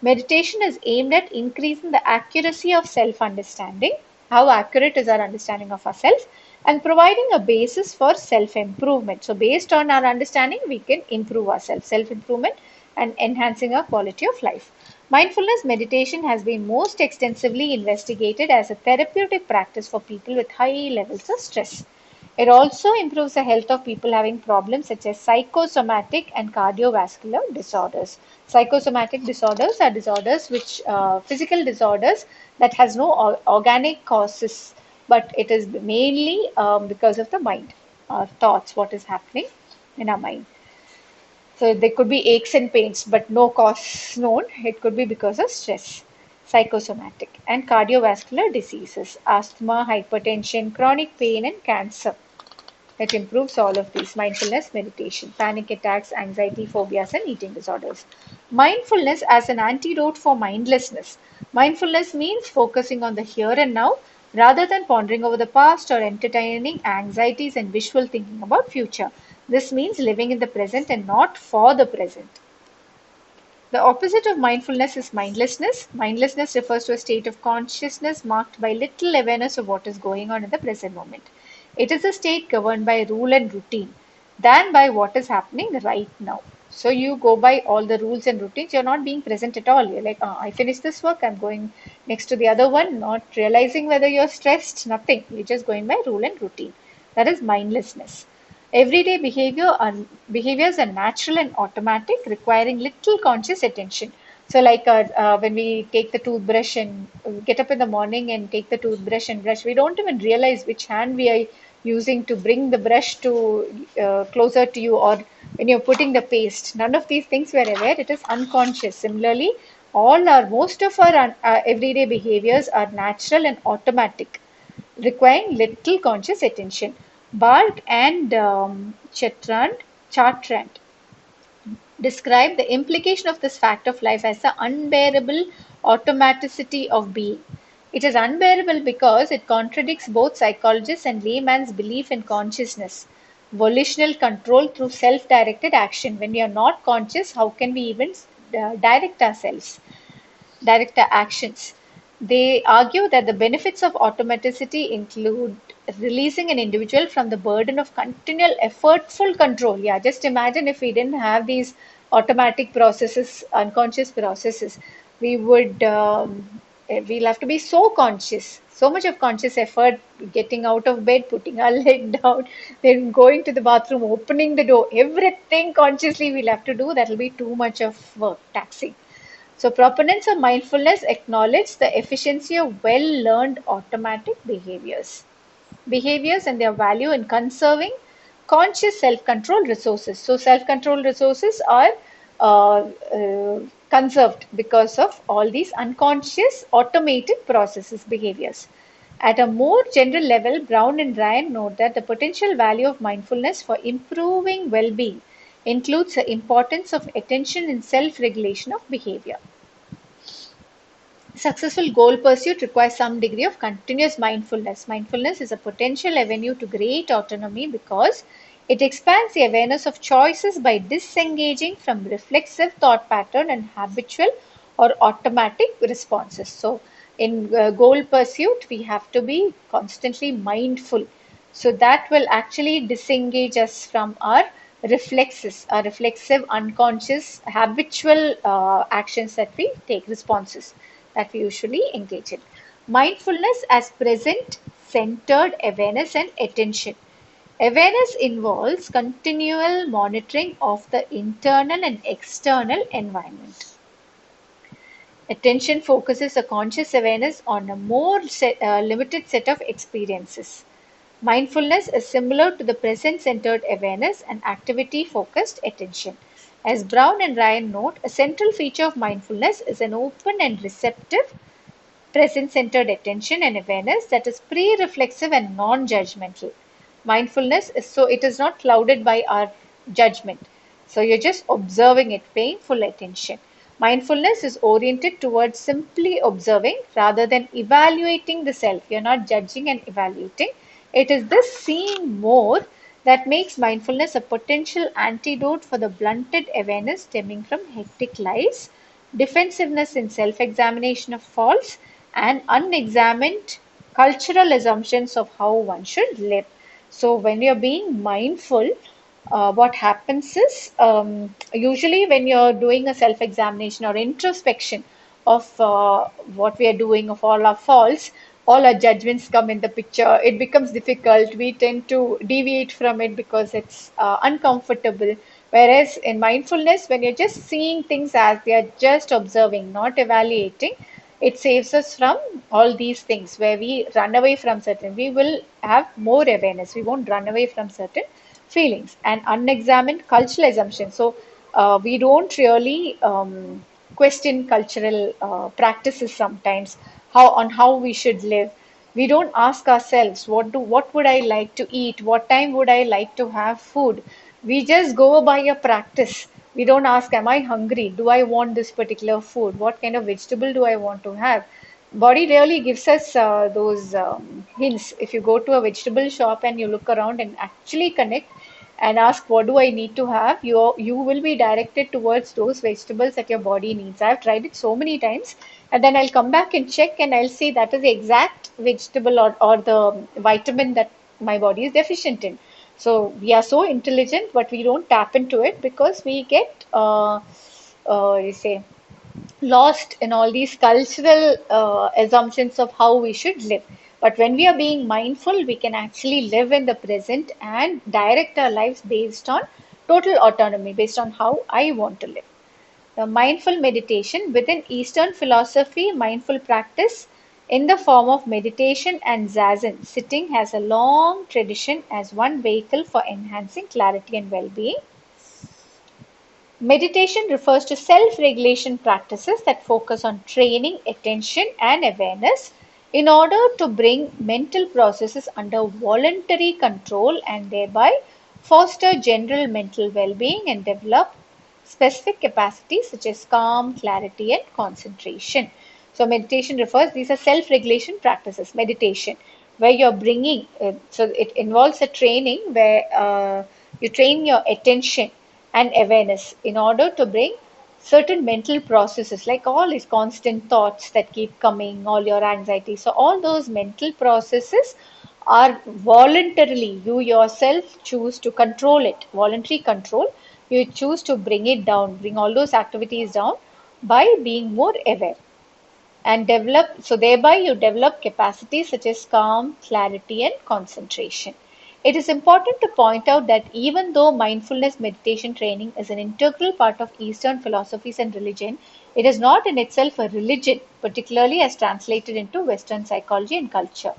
Meditation is aimed at increasing the accuracy of self understanding, how accurate is our understanding of ourselves, and providing a basis for self improvement. So, based on our understanding, we can improve ourselves, self improvement, and enhancing our quality of life. Mindfulness meditation has been most extensively investigated as a therapeutic practice for people with high levels of stress. It also improves the health of people having problems such as psychosomatic and cardiovascular disorders. Psychosomatic disorders are disorders which physical disorders that has no organic causes, but it is mainly because of the mind, our thoughts, what is happening in our mind. So there could be aches and pains, but no cause known. It could be because of stress. Psychosomatic and cardiovascular diseases, asthma, hypertension, chronic pain, and cancer. It improves all of these: mindfulness, meditation, panic attacks, anxiety, phobias, and eating disorders. Mindfulness as an antidote for mindlessness. Mindfulness means focusing on the here and now rather than pondering over the past or entertaining anxieties and wishful thinking about future. This means living in the present and not for the present. The opposite of mindfulness is mindlessness. Mindlessness refers to a state of consciousness marked by little awareness of what is going on in the present moment. It is a state governed by rule and routine than by what is happening right now. So you go by all the rules and routines. You're not being present at all. You're like, I finished this work, I'm going next to the other one, not realizing whether you're stressed, nothing. You're just going by rule and routine. That is mindlessness. Everyday behaviors are natural and automatic, requiring little conscious attention. So, like when we take the toothbrush and get up in the morning and take the toothbrush and brush, we don't even realize which hand we are using to bring the brush to closer to you, or when you're putting the paste. None of these things we are aware. It is unconscious. Similarly, most of our everyday behaviors are natural and automatic, requiring little conscious attention. Bart and Chartrand describe the implication of this fact of life as the unbearable automaticity of being. It is unbearable because it contradicts both psychologists and layman's belief in consciousness. Volitional control through self directed action. When we are not conscious, how can we even direct ourselves? Direct actions. They argue that the benefits of automaticity include releasing an individual from the burden of continual effortful control. Yeah, just imagine if we didn't have these automatic processes, unconscious processes, we would we'll have to be so conscious, so much of conscious effort, getting out of bed, putting our leg down, then going to the bathroom, opening the door, everything consciously we'll have to do. That'll be too much of work, taxing. So, proponents of mindfulness acknowledge the efficiency of well learned automatic behaviors and their value in conserving conscious self control resources. So, self control resources are uh, uh, conserved because of all these unconscious automated processes, behaviors. At a more general level, Brown and Ryan note that the potential value of mindfulness for improving well being includes the importance of attention and self regulation of behavior. Successful goal pursuit requires some degree of continuous mindfulness. Mindfulness is a potential avenue to great autonomy because it expands the awareness of choices by disengaging from reflexive thought pattern and habitual or automatic responses. So, in goal pursuit, we have to be constantly mindful. So, that will actually disengage us from our reflexes, our reflexive, unconscious, habitual actions that we take, responses that we usually engage in. Mindfulness as present centered awareness and attention. Awareness involves continual monitoring of the internal and external environment. Attention focuses a conscious awareness on a limited set of experiences. Mindfulness is similar to the present centered awareness and activity focused attention. As Brown and Ryan note, a central feature of mindfulness is an open and receptive present centered attention and awareness that is pre reflexive and non judgmental. Mindfulness is so it is not clouded by our judgment. So you're just observing it, paying full attention. Mindfulness is oriented towards simply observing rather than evaluating the self. You're not judging and evaluating. It is this seeing more that makes mindfulness a potential antidote for the blunted awareness stemming from hectic lives, defensiveness in self examination of faults, and unexamined cultural assumptions of how one should live. So, when you're being mindful, what happens is usually when you're doing a self examination or introspection of what we are doing, of all our faults, all our judgments come in the picture. It becomes difficult. We tend to deviate from it because it's uncomfortable. Whereas in mindfulness, when you're just seeing things as they are, just observing, not evaluating, it saves us from all these things where we run away from certain. We will have more awareness. We won't run away from certain feelings and unexamined cultural assumptions. So we don't really question cultural practices sometimes, how we should live. We don't ask ourselves what would I like to eat, what time would I like to have food. We just go by a practice. We don't ask, am I hungry? Do I want this particular food? What kind of vegetable do I want to have? Body really gives us those hints. If you go to a vegetable shop and you look around and actually connect and ask what do I need to have, you will be directed towards those vegetables that your body needs. I've tried it so many times, and then I'll come back and check and I'll see that is the exact vegetable or the vitamin that my body is deficient in. So we are so intelligent, but we don't tap into it because we get, you say, lost in all these cultural assumptions of how we should live. But when we are being mindful, we can actually live in the present and direct our lives based on total autonomy, based on how I want to live. The mindful meditation within Eastern philosophy, mindful practice in the form of meditation and zazen sitting has a long tradition as one vehicle for enhancing clarity and well-being. Meditation refers to self-regulation practices that focus on training attention and awareness in order to bring mental processes under voluntary control and thereby foster general mental well-being and develop specific capacities such as calm, clarity, and concentration. So, meditation refers, these are self regulation practices, meditation, where you're bringing, so it involves a training where you train your attention and awareness in order to bring certain mental processes like all these constant thoughts that keep coming, all your anxiety. So, all those mental processes are voluntarily, you yourself choose to control it, voluntary control. You choose to bring it down, bring all those activities down by being more aware and develop, so thereby you develop capacities such as calm, clarity, and concentration. It is important to point out that even though mindfulness meditation training is an integral part of Eastern philosophies and religion, it is not in itself a religion, particularly as translated into Western psychology and culture.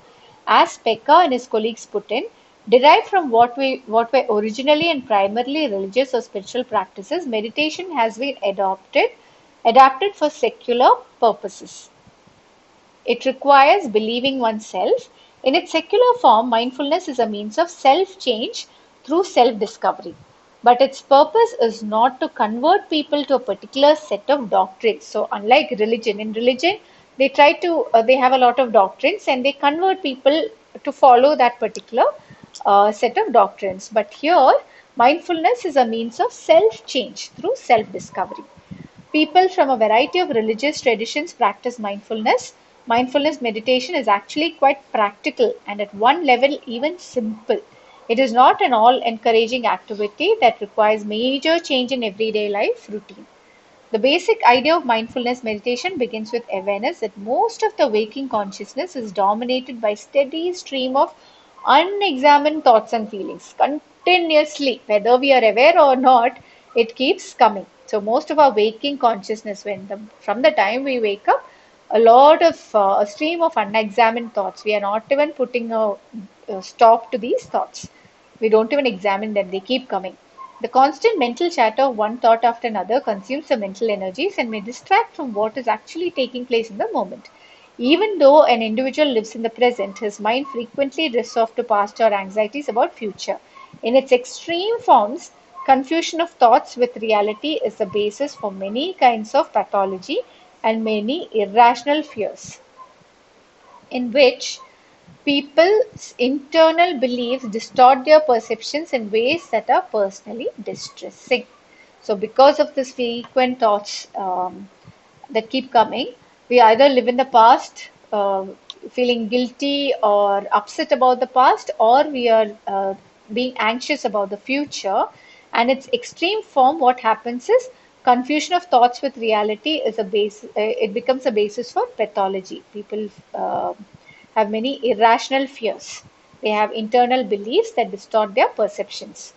As Pekka and his colleagues put in, derived from what were originally and primarily religious or spiritual practices, meditation has been adapted for secular purposes. It requires believing oneself. In its secular form, mindfulness is a means of self change through self discovery. But its purpose is not to convert people to a particular set of doctrines. So, unlike religion, in religion, they have a lot of doctrines and they convert people to follow that particular set of doctrines. But here, mindfulness is a means of self change through self discovery. People from a variety of religious traditions practice mindfulness. Mindfulness meditation is actually quite practical and at one level even simple. It is not an all encouraging activity that requires major change in everyday life routine. The basic idea of mindfulness meditation begins with awareness that most of the waking consciousness is dominated by steady stream of unexamined thoughts and feelings. Continuously, whether we are aware or not, it keeps coming. So most of our waking consciousness, from the time we wake up, a stream of unexamined thoughts. We are not even putting a stop to these thoughts. We don't even examine them, they keep coming. The constant mental chatter of one thought after another consumes the mental energies and may distract from what is actually taking place in the moment. Even though an individual lives in the present, his mind frequently drifts off to past or anxieties about future. In its extreme forms, confusion of thoughts with reality is the basis for many kinds of pathology and many irrational fears, in which people's internal beliefs distort their perceptions in ways that are personally distressing. So, because of this frequent thoughts that keep coming, we either live in the past, feeling guilty or upset about the past, or we are being anxious about the future. And its extreme form, what happens is confusion of thoughts with reality is a base. It becomes a basis for pathology. People have many irrational fears. They have internal beliefs that distort their perceptions.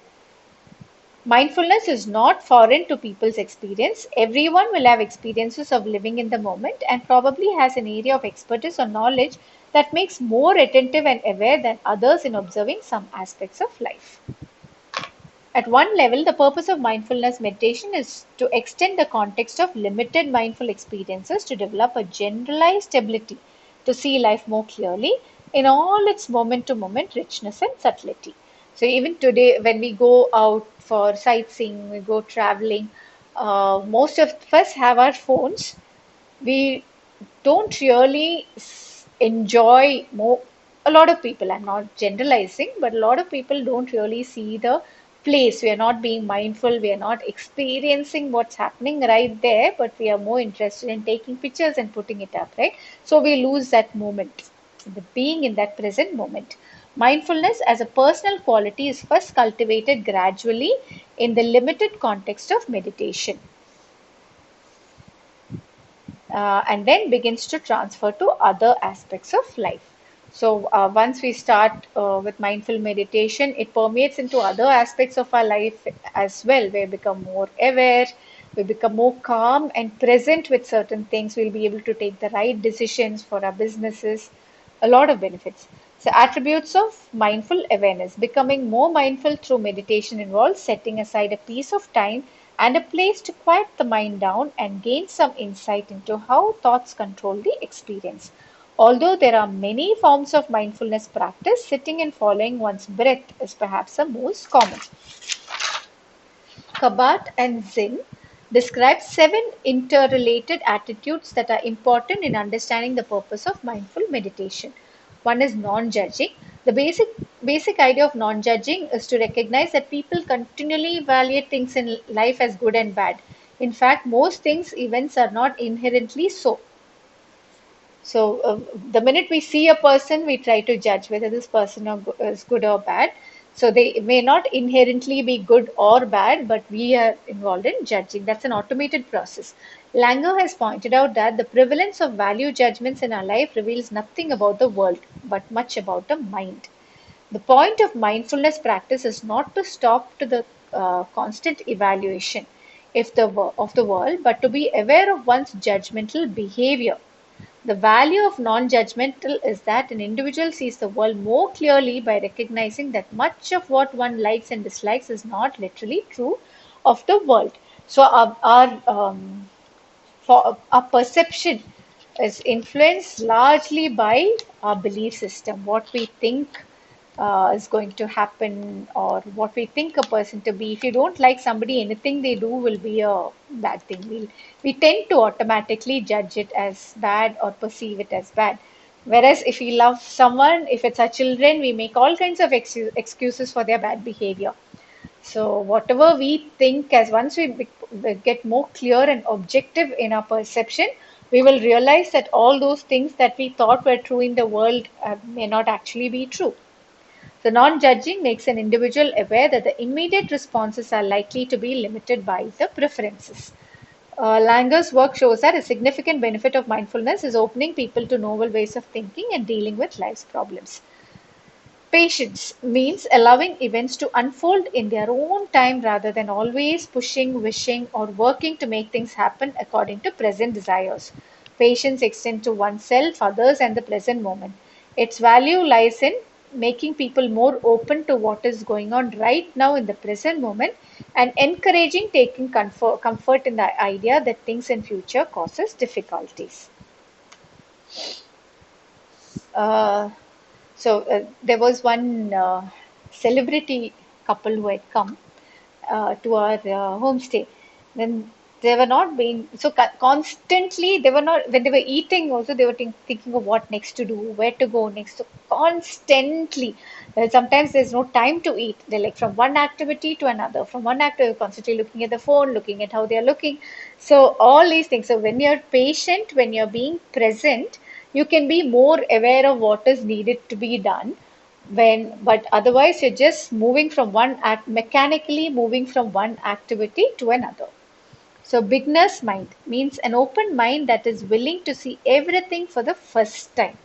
Mindfulness is not foreign to people's experience. Everyone will have experiences of living in the moment and probably has an area of expertise or knowledge that makes more attentive and aware than others in observing some aspects of life. At one level, the purpose of mindfulness meditation is to extend the context of limited mindful experiences to develop a generalized ability to see life more clearly in all its moment to moment richness and subtlety. So, even today, when we go out for sightseeing, we go traveling, most of us have our phones. We don't really enjoy more. A lot of people, I'm not generalizing, but a lot of people don't really see the place. We are not being mindful, we are not experiencing what's happening right there, but we are more interested in taking pictures and putting it up, right? So we lose that moment, the being in that present moment. Mindfulness as a personal quality is first cultivated gradually in the limited context of meditation, and then begins to transfer to other aspects of life. So, once we start with mindful meditation, it permeates into other aspects of our life as well. We become more aware, we become more calm and present with certain things. We'll be able to take the right decisions for our businesses, a lot of benefits. So, attributes of mindful awareness. Becoming more mindful through meditation involves setting aside a piece of time and a place to quiet the mind down and gain some insight into how thoughts control the experience. Although there are many forms of mindfulness practice, sitting and following one's breath is perhaps the most common. Kabat and Zen describe 7 interrelated attitudes that are important in understanding the purpose of mindful meditation. One is non-judging. The basic idea of non-judging is to recognize that people continually evaluate things in life as good and bad. In fact, most things, events are not inherently so. So, the minute we see a person, we try to judge whether this person is good or bad. So, they may not inherently be good or bad, but we are involved in judging. That's an automated process. Langer has pointed out that the prevalence of value judgments in our life reveals nothing about the world, but much about the mind. The point of mindfulness practice is not to stop to the constant evaluation of the world, but to be aware of one's judgmental behavior. The value of non-judgmental is that an individual sees the world more clearly by recognizing that much of what one likes and dislikes is not literally true of the world. So our perception is influenced largely by our belief system, what we think is going to happen or what we think a person to be. If you don't like somebody, anything they do will be a bad thing. We tend to automatically judge it as bad or perceive it as bad. Whereas if we love someone, if it's our children, we make all kinds of excuses for their bad behavior. So whatever we think, as once we get more clear and objective in our perception, we will realize that all those things that we thought were true in the world may not actually be true. So non-judging makes an individual aware that the immediate responses are likely to be limited by the preferences. Langer's work shows that a significant benefit of mindfulness is opening people to novel ways of thinking and dealing with life's problems. Patience means allowing events to unfold in their own time rather than always pushing, wishing, or working to make things happen according to present desires. Patience extends to oneself, others, and the present moment. Its value lies in making people more open to what is going on right now in the present moment and encouraging taking comfort in the idea that things in future causes difficulties. Uh, so there was one celebrity couple who had come to our homestay. Then they were not being so constantly. They were not when they were eating. Also, they were thinking of what next to do, where to go next. So constantly. Sometimes there's no time to eat. They're like from one activity to another, from one activity, constantly looking at the phone, looking at how they are looking. So all these things. So when you're patient, when you're being present, you can be more aware of what is needed to be done but otherwise you're just moving from one act mechanically moving from one activity to another. So beginner's mind means an open mind that is willing to see everything for the first time.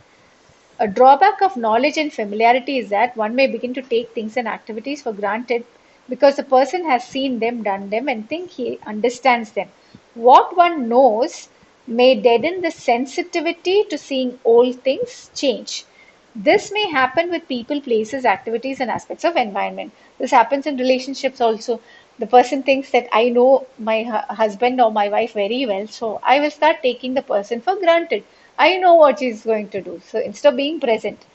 A drawback of knowledge and familiarity is that one may begin to take things and activities for granted because the person has seen them, done them, and think he understands them. What one knows may deaden the sensitivity to seeing old things change. This may happen with people, places, activities, and aspects of environment. This happens in relationships also. The person thinks that I know my husband or my wife very well, so I will start taking the person for granted. I know what she's going to do. So instead of being present,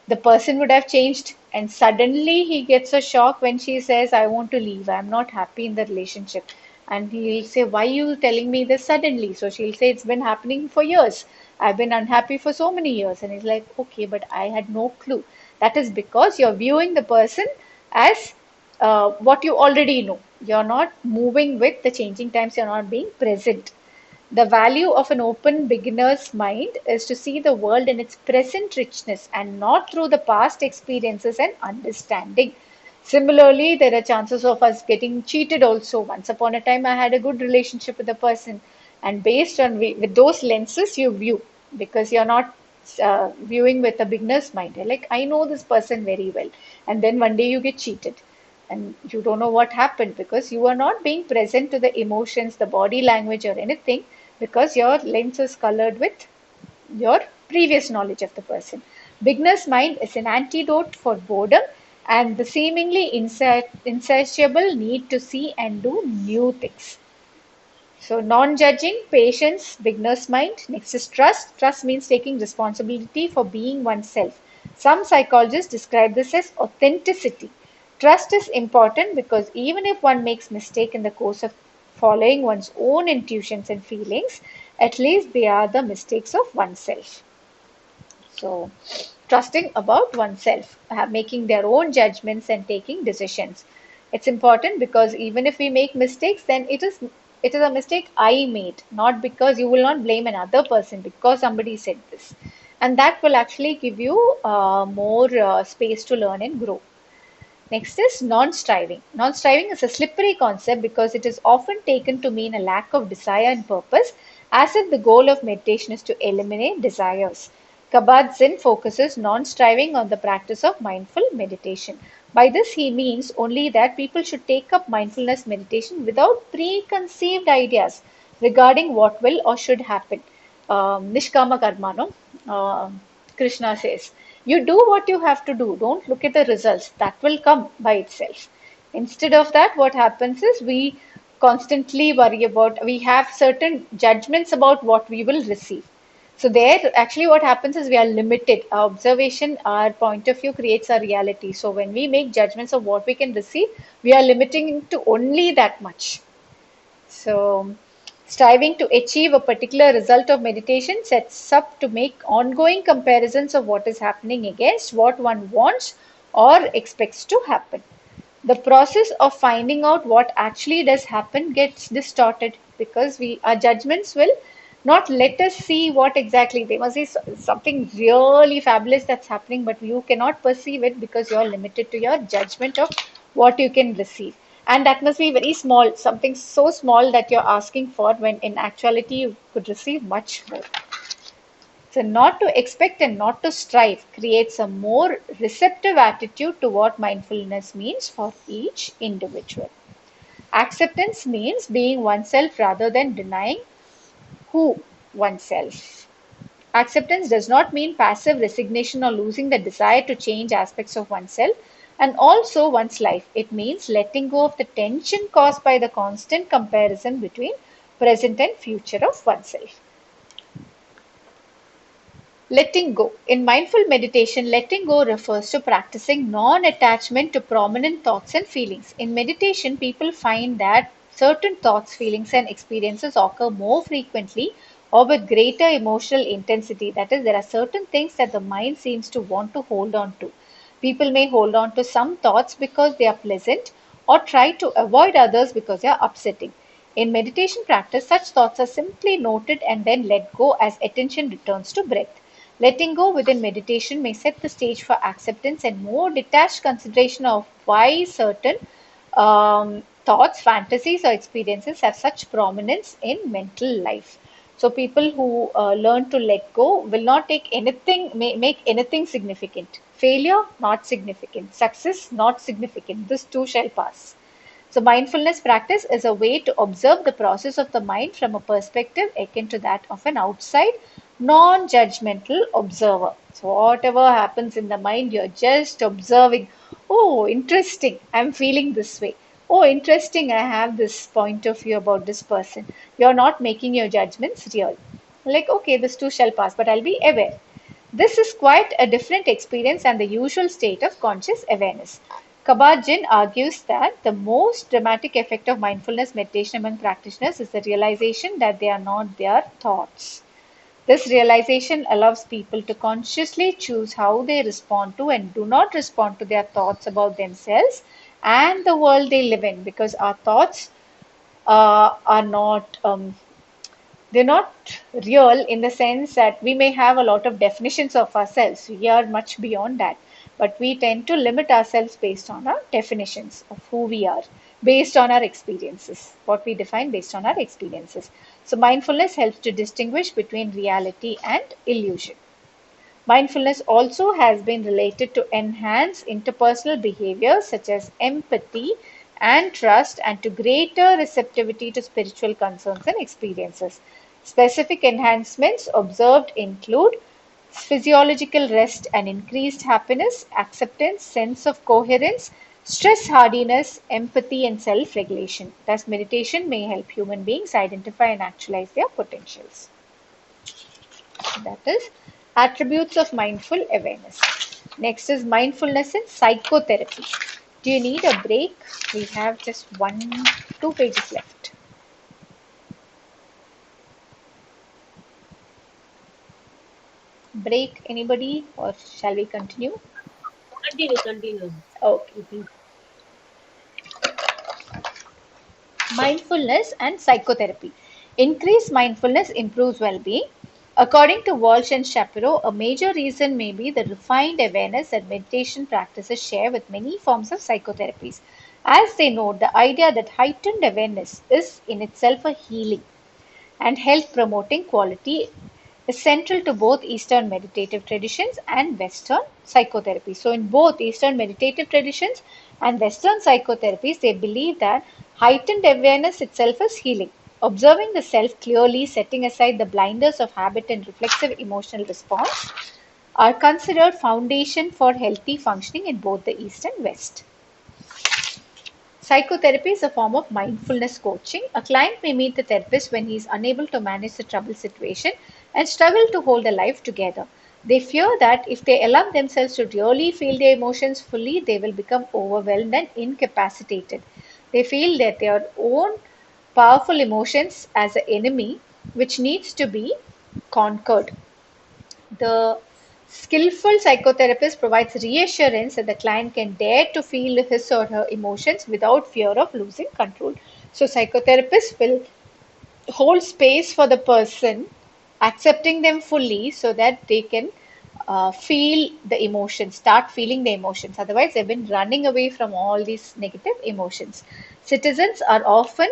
the person would have changed, and suddenly he gets a shock when she says, I want to leave, I'm not happy in the relationship. And he'll say, why are you telling me this suddenly? So she'll say, it's been happening for years, I've been unhappy for so many years. And he's like, okay, but I had no clue. That is because you're viewing the person as what you already know. You're not moving with the changing times, you're not being present. The value of an open beginner's mind is to see the world in its present richness and not through the past experiences and understanding. Similarly, there are chances of us getting cheated also. Once upon a time, I had a good relationship with a person, and based on with those lenses, you view, because you're not viewing with a beginner's mind. You're like, I know this person very well, and then one day you get cheated and you don't know what happened because you are not being present to the emotions, the body language, or anything, because your lens is colored with your previous knowledge of the person. Beginner's mind is an antidote for boredom and the seemingly insatiable need to see and do new things. So, non-judging, patience, beginner's mind. Next is trust. Trust means taking responsibility for being oneself. Some psychologists describe this as authenticity. Trust is important because even if one makes mistake in the course of following one's own intuitions and feelings, at least they are the mistakes of oneself. So, trusting about oneself, making their own judgments and taking decisions. It's important because even if we make mistakes, then it is a mistake I made, not because you will not blame another person because somebody said this, and that will actually give you more space to learn and grow. Next is non-striving. Non-striving is a slippery concept because it is often taken to mean a lack of desire and purpose, as if the goal of meditation is to eliminate desires. Kabat-Zinn focuses non-striving on the practice of mindful meditation. By this, he means only that people should take up mindfulness meditation without preconceived ideas regarding what will or should happen. Nishkama karma, no? Krishna says, you do what you have to do. Don't look at the results. That will come by itself. Instead of that, what happens is we constantly worry about, we have certain judgments about what we will receive. So there, actually what happens is we are limited. Our observation, our point of view creates our reality. So when we make judgments of what we can receive, we are limiting to only that much. So, striving to achieve a particular result of meditation sets up to make ongoing comparisons of what is happening against what one wants or expects to happen. The process of finding out what actually does happen gets distorted because our judgments will not let us see what exactly they must be something really fabulous that's happening, but you cannot perceive it because you are limited to your judgment of what you can receive. And that must be very small, something so small that you're asking for when in actuality you could receive much more. So, not to expect and not to strive creates a more receptive attitude to what mindfulness means for each individual. Acceptance means being oneself rather than denying who oneself. Acceptance does not mean passive resignation or losing the desire to change aspects of oneself and also one's life. It means letting go of the tension caused by the constant comparison between present and future of oneself. Letting go. In mindful meditation, letting go refers to practicing non attachment to prominent thoughts and feelings. In meditation, people find that certain thoughts, feelings, and experiences occur more frequently or with greater emotional intensity. That is, there are certain things that the mind seems to want to hold on to. People may hold on to some thoughts because they are pleasant or try to avoid others because they are upsetting. In meditation practice, such thoughts are simply noted and then let go as attention returns to breath. Letting go within meditation may set the stage for acceptance and more detached consideration of why certain thoughts, fantasies, or experiences have such prominence in mental life. So, people who learn to let go will not take anything, make anything significant. Failure, not significant. Success, not significant. This too shall pass. So, mindfulness practice is a way to observe the process of the mind from a perspective akin to that of an outside, non judgmental observer. So, whatever happens in the mind, you're just observing. Oh, interesting. I'm feeling this way. Oh, interesting. I have this point of view about this person. You're not making your judgments real. Like, okay, this too shall pass, but I'll be aware. This is quite a different experience than the usual state of conscious awareness. Kabat-Zinn argues that the most dramatic effect of mindfulness meditation among practitioners is the realization that they are not their thoughts. This realization allows people to consciously choose how they respond to and do not respond to their thoughts about themselves and the world they live in, because our thoughts are not They're not real in the sense that we may have a lot of definitions of ourselves. We are much beyond that. But we tend to limit ourselves based on our definitions of who we are, based on our experiences, what we define based on our experiences. So, mindfulness helps to distinguish between reality and illusion. Mindfulness also has been related to enhance interpersonal behaviors such as empathy and trust and to greater receptivity to spiritual concerns and experiences. Specific enhancements observed include physiological rest and increased happiness, acceptance, sense of coherence, stress hardiness, empathy, and self regulation. Thus, meditation may help human beings identify and actualize their potentials. That is attributes of mindful awareness. Next is mindfulness in psychotherapy. Do you need a break? We have just 2 pages left. Break, anybody, or shall we continue? Continue, continue. Okay. You can. Mindfulness and psychotherapy. Increased mindfulness improves well being. According to Walsh and Shapiro, a major reason may be the refined awareness that meditation practices share with many forms of psychotherapies. As they note, the idea that heightened awareness is in itself a healing and health promoting quality is central to both Eastern meditative traditions and Western psychotherapy. So, in both Eastern meditative traditions and Western psychotherapies, they believe that heightened awareness itself is healing. Observing the self clearly, setting aside the blinders of habit and reflexive emotional response are considered foundation for healthy functioning in both the East and West. Psychotherapy is a form of mindfulness coaching. A client may meet the therapist when he is unable to manage the troubled situation and struggle to hold a life together. They fear that if they allow themselves to really feel their emotions fully, they will become overwhelmed and incapacitated. They feel that their own powerful emotions as an enemy which needs to be conquered. The skillful psychotherapist provides reassurance that the client can dare to feel his or her emotions without fear of losing control. So, psychotherapists will hold space for the person, accepting them fully so that they can feel the emotions, start feeling the emotions. Otherwise, they've been running away from all these negative emotions. Citizens are often,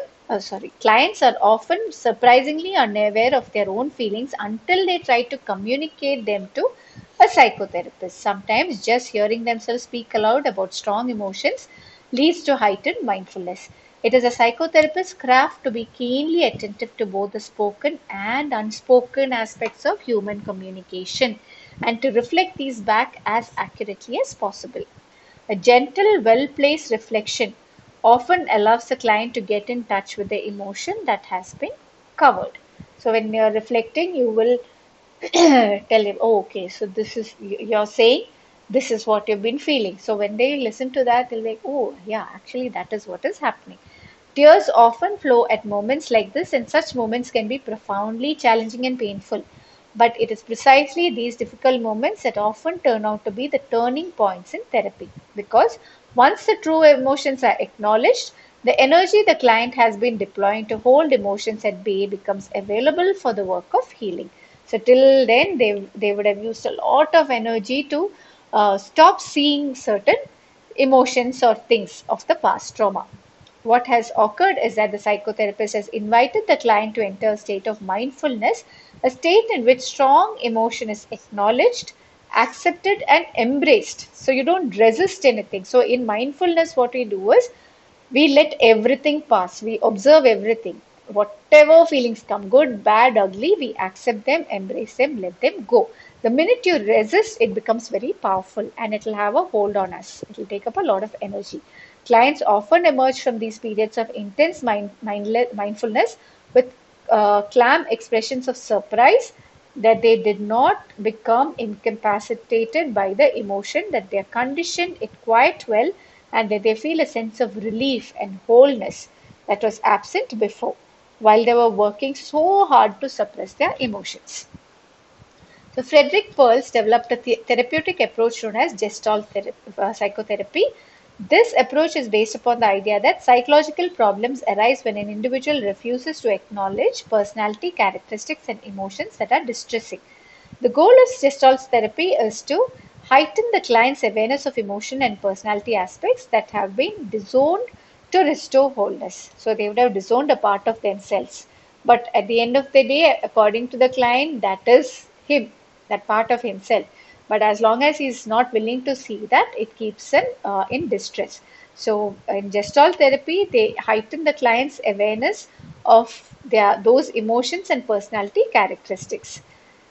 clients are often surprisingly unaware of their own feelings until they try to communicate them to a psychotherapist. Sometimes just hearing themselves speak aloud about strong emotions leads to heightened mindfulness. It is a psychotherapist's craft to be keenly attentive to both the spoken and unspoken aspects of human communication and to reflect these back as accurately as possible. A gentle, well placed reflection often allows the client to get in touch with the emotion that has been covered. So, when you're reflecting, you will tell him, oh, okay, so this is, you're saying this is what you've been feeling. So when they listen to that, they'll be like, oh, yeah, actually, that is what is happening. Tears often flow at moments like this, and such moments can be profoundly challenging and painful. But it is precisely these difficult moments that often turn out to be the turning points in therapy. Because once the true emotions are acknowledged, the energy the client has been deploying to hold emotions at bay becomes available for the work of healing. So, till then, they would have used a lot of energy to stop seeing certain emotions or things of the past trauma. What has occurred is that the psychotherapist has invited the client to enter a state of mindfulness, a state in which strong emotion is acknowledged, accepted, and embraced. So you don't resist anything. So in mindfulness, what we do is we let everything pass, we observe everything. Whatever feelings come, good, bad, ugly, we accept them, embrace them, let them go. The minute you resist, it becomes very powerful and it will have a hold on us. It will take up a lot of energy. Clients often emerge from these periods of intense mindfulness with calm expressions of surprise that they did not become incapacitated by the emotion, that they are conditioned it quite well, and that they feel a sense of relief and wholeness that was absent before while they were working so hard to suppress their emotions. So Frederick Perls developed a therapeutic approach known as Gestalt psychotherapy. This approach is based upon the idea that psychological problems arise when an individual refuses to acknowledge personality characteristics and emotions that are distressing. The goal of Gestalt therapy is to heighten the client's awareness of emotion and personality aspects that have been disowned to restore wholeness. So they would have disowned a part of themselves. But at the end of the day, according to the client, that is him, that part of himself. But as long as he is not willing to see that, it keeps him in distress. So in Gestalt therapy, they heighten the client's awareness of those emotions and personality characteristics.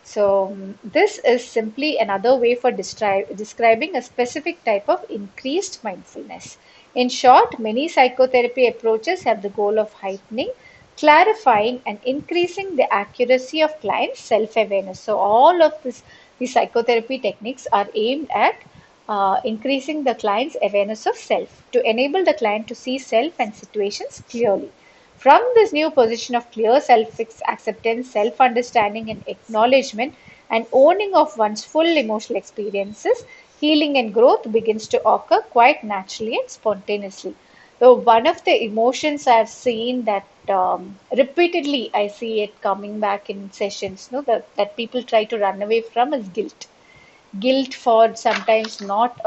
So, this is simply another way for describing a specific type of increased mindfulness. In short, many psychotherapy approaches have the goal of heightening, clarifying, and increasing the accuracy of clients' self awareness. So, all of these psychotherapy techniques are aimed at increasing the client's awareness of self to enable the client to see self and situations clearly. From this new position of clear self acceptance, self understanding, and acknowledgement, and owning of one's full emotional experiences, healing and growth begins to occur quite naturally and spontaneously. So, one of the emotions I've seen that repeatedly I see it coming back in sessions, no, that people try to run away from is guilt. Guilt for sometimes not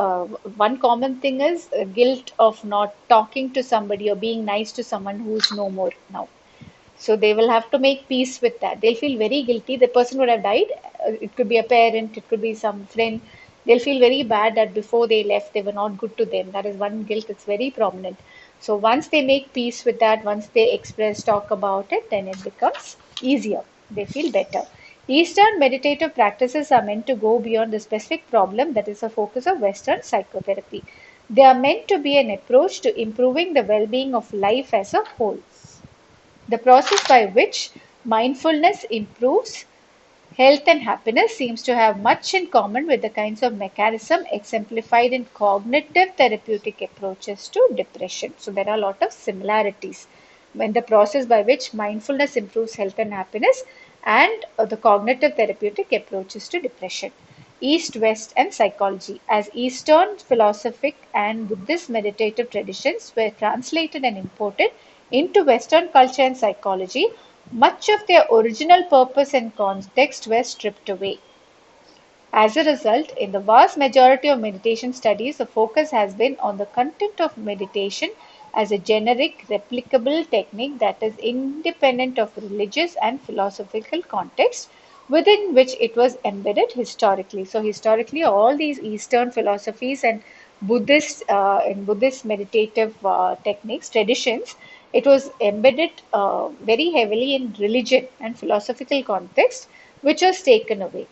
one common thing is guilt of not talking to somebody or being nice to someone who's no more now. So they will have to make peace with that. They'll feel very guilty. The person would have died. It could be a parent, it could be some friend. They'll feel very bad that before they left, they were not good to them. That is one guilt that's very prominent. So once they make peace with that, once they express, talk about it, then it becomes easier. They feel better. Eastern meditative practices are meant to go beyond the specific problem that is the focus of Western psychotherapy. They are meant to be an approach to improving the well being of life as a whole. The process by which mindfulness improves health and happiness seems to have much in common with the kinds of mechanism exemplified in cognitive therapeutic approaches to depression. So there are a lot of similarities when the process by which mindfulness improves health and happiness and the cognitive therapeutic approaches to depression. East, West, and psychology. As Eastern philosophic and Buddhist meditative traditions were translated and imported into Western culture and psychology, much of their original purpose and context were stripped away. As a result, in the vast majority of meditation studies, the focus has been on the content of meditation as a generic, replicable technique that is independent of religious and philosophical context within which it was embedded historically. So, historically, all these Eastern philosophies and Buddhist meditative techniques, traditions, it was embedded very heavily in religion and philosophical context, which was taken away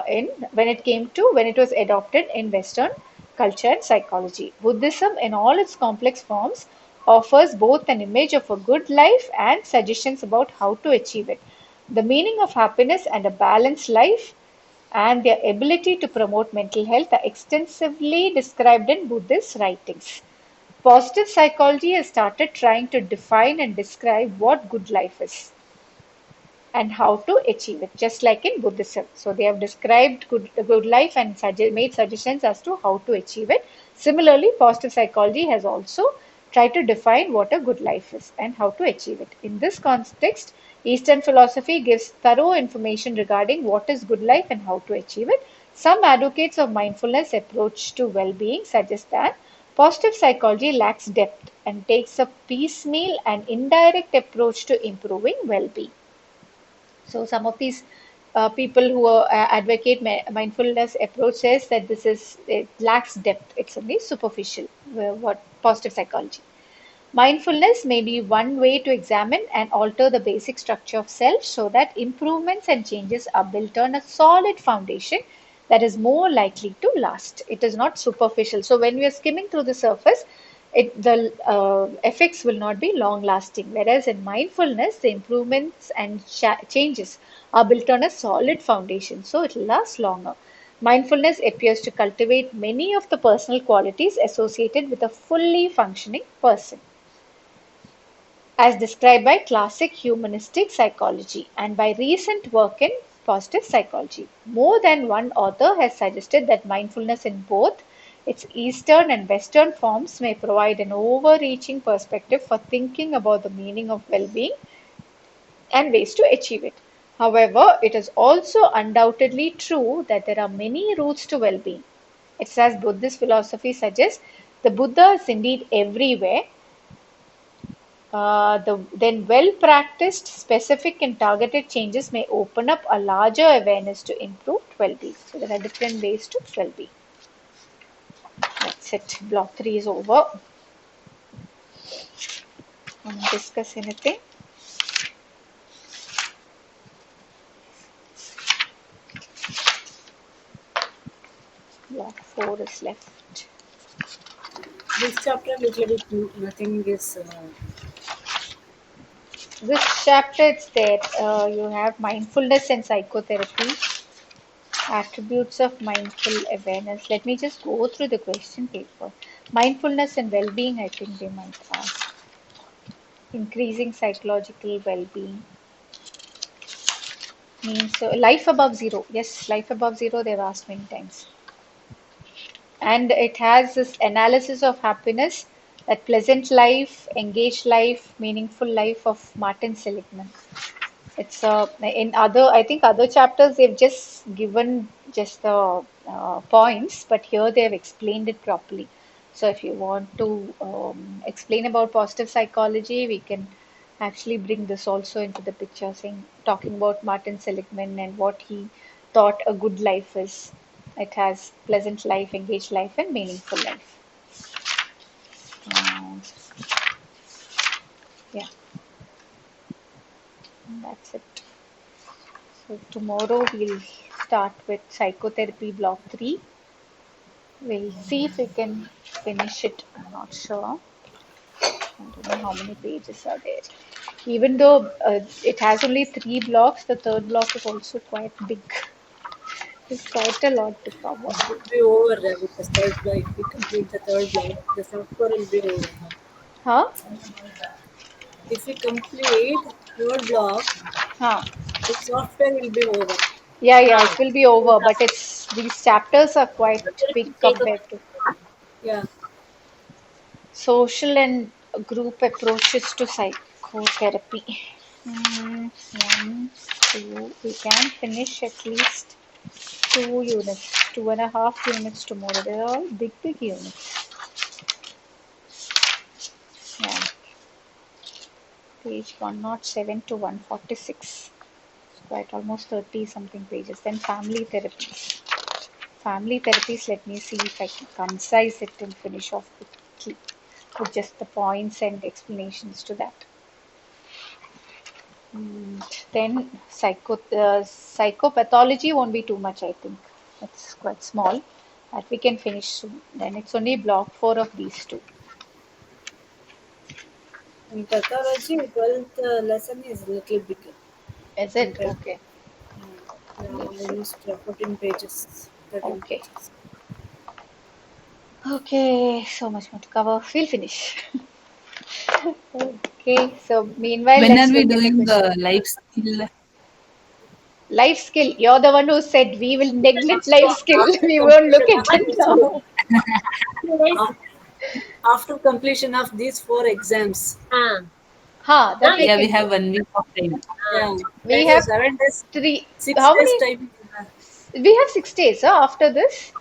in when it was adopted in Western culture and psychology. Buddhism, in all its complex forms, offers both an image of a good life and suggestions about how to achieve it. The meaning of happiness and a balanced life and their ability to promote mental health are extensively described in Buddhist writings. Positive psychology has started trying to define and describe what good life is and how to achieve it, just like in Buddhism. So they have described good life and made suggestions as to how to achieve it. Similarly, positive psychology has also tried to define what a good life is and how to achieve it. In this context, Eastern philosophy gives thorough information regarding what is good life and how to achieve it. Some advocates of mindfulness approach to well-being suggest that positive psychology lacks depth and takes a piecemeal and indirect approach to improving well-being. So some of these people who advocate mindfulness approach says that it lacks depth. It's only superficial. What positive psychology? Mindfulness may be one way to examine and alter the basic structure of self so that improvements and changes are built on a solid foundation that is more likely to last. It is not superficial. So when we are skimming through the surface, the effects will not be long lasting. Whereas in mindfulness, the improvements and changes are built on a solid foundation, so it will last longer. Mindfulness appears to cultivate many of the personal qualities associated with a fully functioning person as described by classic humanistic psychology and by recent work in positive psychology. More than one author has suggested that mindfulness in both Its Eastern and Western forms may provide an overreaching perspective for thinking about the meaning of well being and ways to achieve it. However, it is also undoubtedly true that there are many routes to well being. It's as Buddhist philosophy suggests, the Buddha is indeed everywhere. Then well practiced, specific, and targeted changes may open up a larger awareness to improved well being. So, there are different ways to well being. That's it. Block 3 is over. Want to discuss anything? Block 4 is left. This chapter little bit nothing is. This chapter, it's there. You have mindfulness and psychotherapy, attributes of mindful awareness. Let me just go through the question paper. Mindfulness and well being, I think they might ask. Increasing psychological well being means life above zero. Yes, life above zero, they've asked many times. And it has this analysis of happiness, that pleasant life, engaged life, meaningful life of Martin Seligman. It's in other, I think other chapters they've just given just the points, but here they have explained it properly. So if you want to explain about positive psychology, we can actually bring this also into the picture, saying talking about Martin Seligman and what he thought a good life is. It has pleasant life, engaged life, and meaningful life. Um, yeah, that's it. So tomorrow we'll start with psychotherapy block 3. We'll see if we can finish it. I'm not sure. I don't know how many pages are there. Even though it has only 3 blocks, the third block is also quite big. There's quite a lot to cover. It will be over with the third block. If we complete the third block, the software will be over. Huh? If we complete third block, Huh? the software will be over. Yeah, yeah, Ah, it will be over, but it's these chapters are quite it big will take a compared to Yeah. social and group approaches to psychotherapy. One, two, we can finish at least 2 units, 2.5 units tomorrow. They're all big, big units. Yeah, page 107 to 146. It's quite almost 30 something pages. Then family therapies. Family therapies, let me see if I can concise it and finish off quickly with just the points and explanations to that. Then psychopathology won't be too much, I think. It's quite small. That we can finish soon. Then it's only block 4 of these two. In pathology, 12th lesson is little bigger Is it? compared to Okay. Let's see. almost 14 pages, 13 Okay. pages. Okay, so much more to cover. We'll finish. Okay, so meanwhile, When are let's we look at the doing question. life skill? Life skill. You're the one who said we will neglect so life skill. after We won't look completion at of it these two now. days, Af- After completion of these 4 exams, ah, Huh, now that we it, Yeah, we can have do. 1 week of time. yeah, We there's a have 7 days, three. six How days many? time. We have 6 days, huh, after this?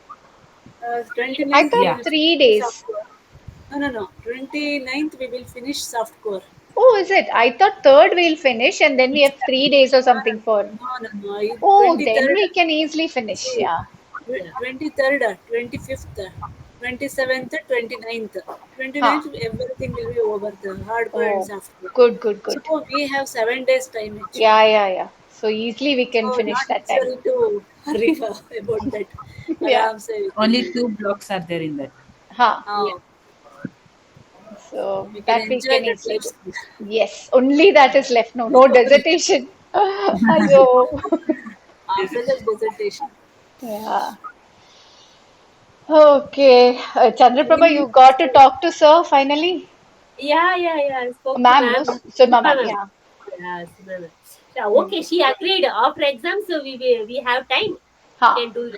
I 29th we thought Yeah. will 3 finish days. soft core. No, no, no. 29th we will finish soft core. Oh, is it? I thought third we'll finish and then we have 3 days or No, something for. no, no, no, no. Oh, then 23rd. we can easily finish. See, Yeah. yeah, 23rd, 25th, 27th, 29th. Huh. 29th, everything will be over the hardcore and Oh, softcore. good, good, So good. we have 7 days time actually. Yeah, yeah, yeah. So easily we can So finish not that time. necessary to hurry about that. Yeah. Aram say we Only can. 2 blocks are there in that. Huh. yeah. Oh, So we can that we enjoy can that easily life do. skill. Yes, only that is left. No, no dissertation. Ayo. After the dissertation. Yeah. Okay. Chandraprabha, Evening, you got to talk to sir finally. Yeah, yeah, yeah. I spoke to Ma'am, no? ma'am. Surma Sima ma'am, ma'am. yeah. Yes, ma'am. Yeah, Hmm. okay, she agreed. After exam, so we have time. We Huh. can do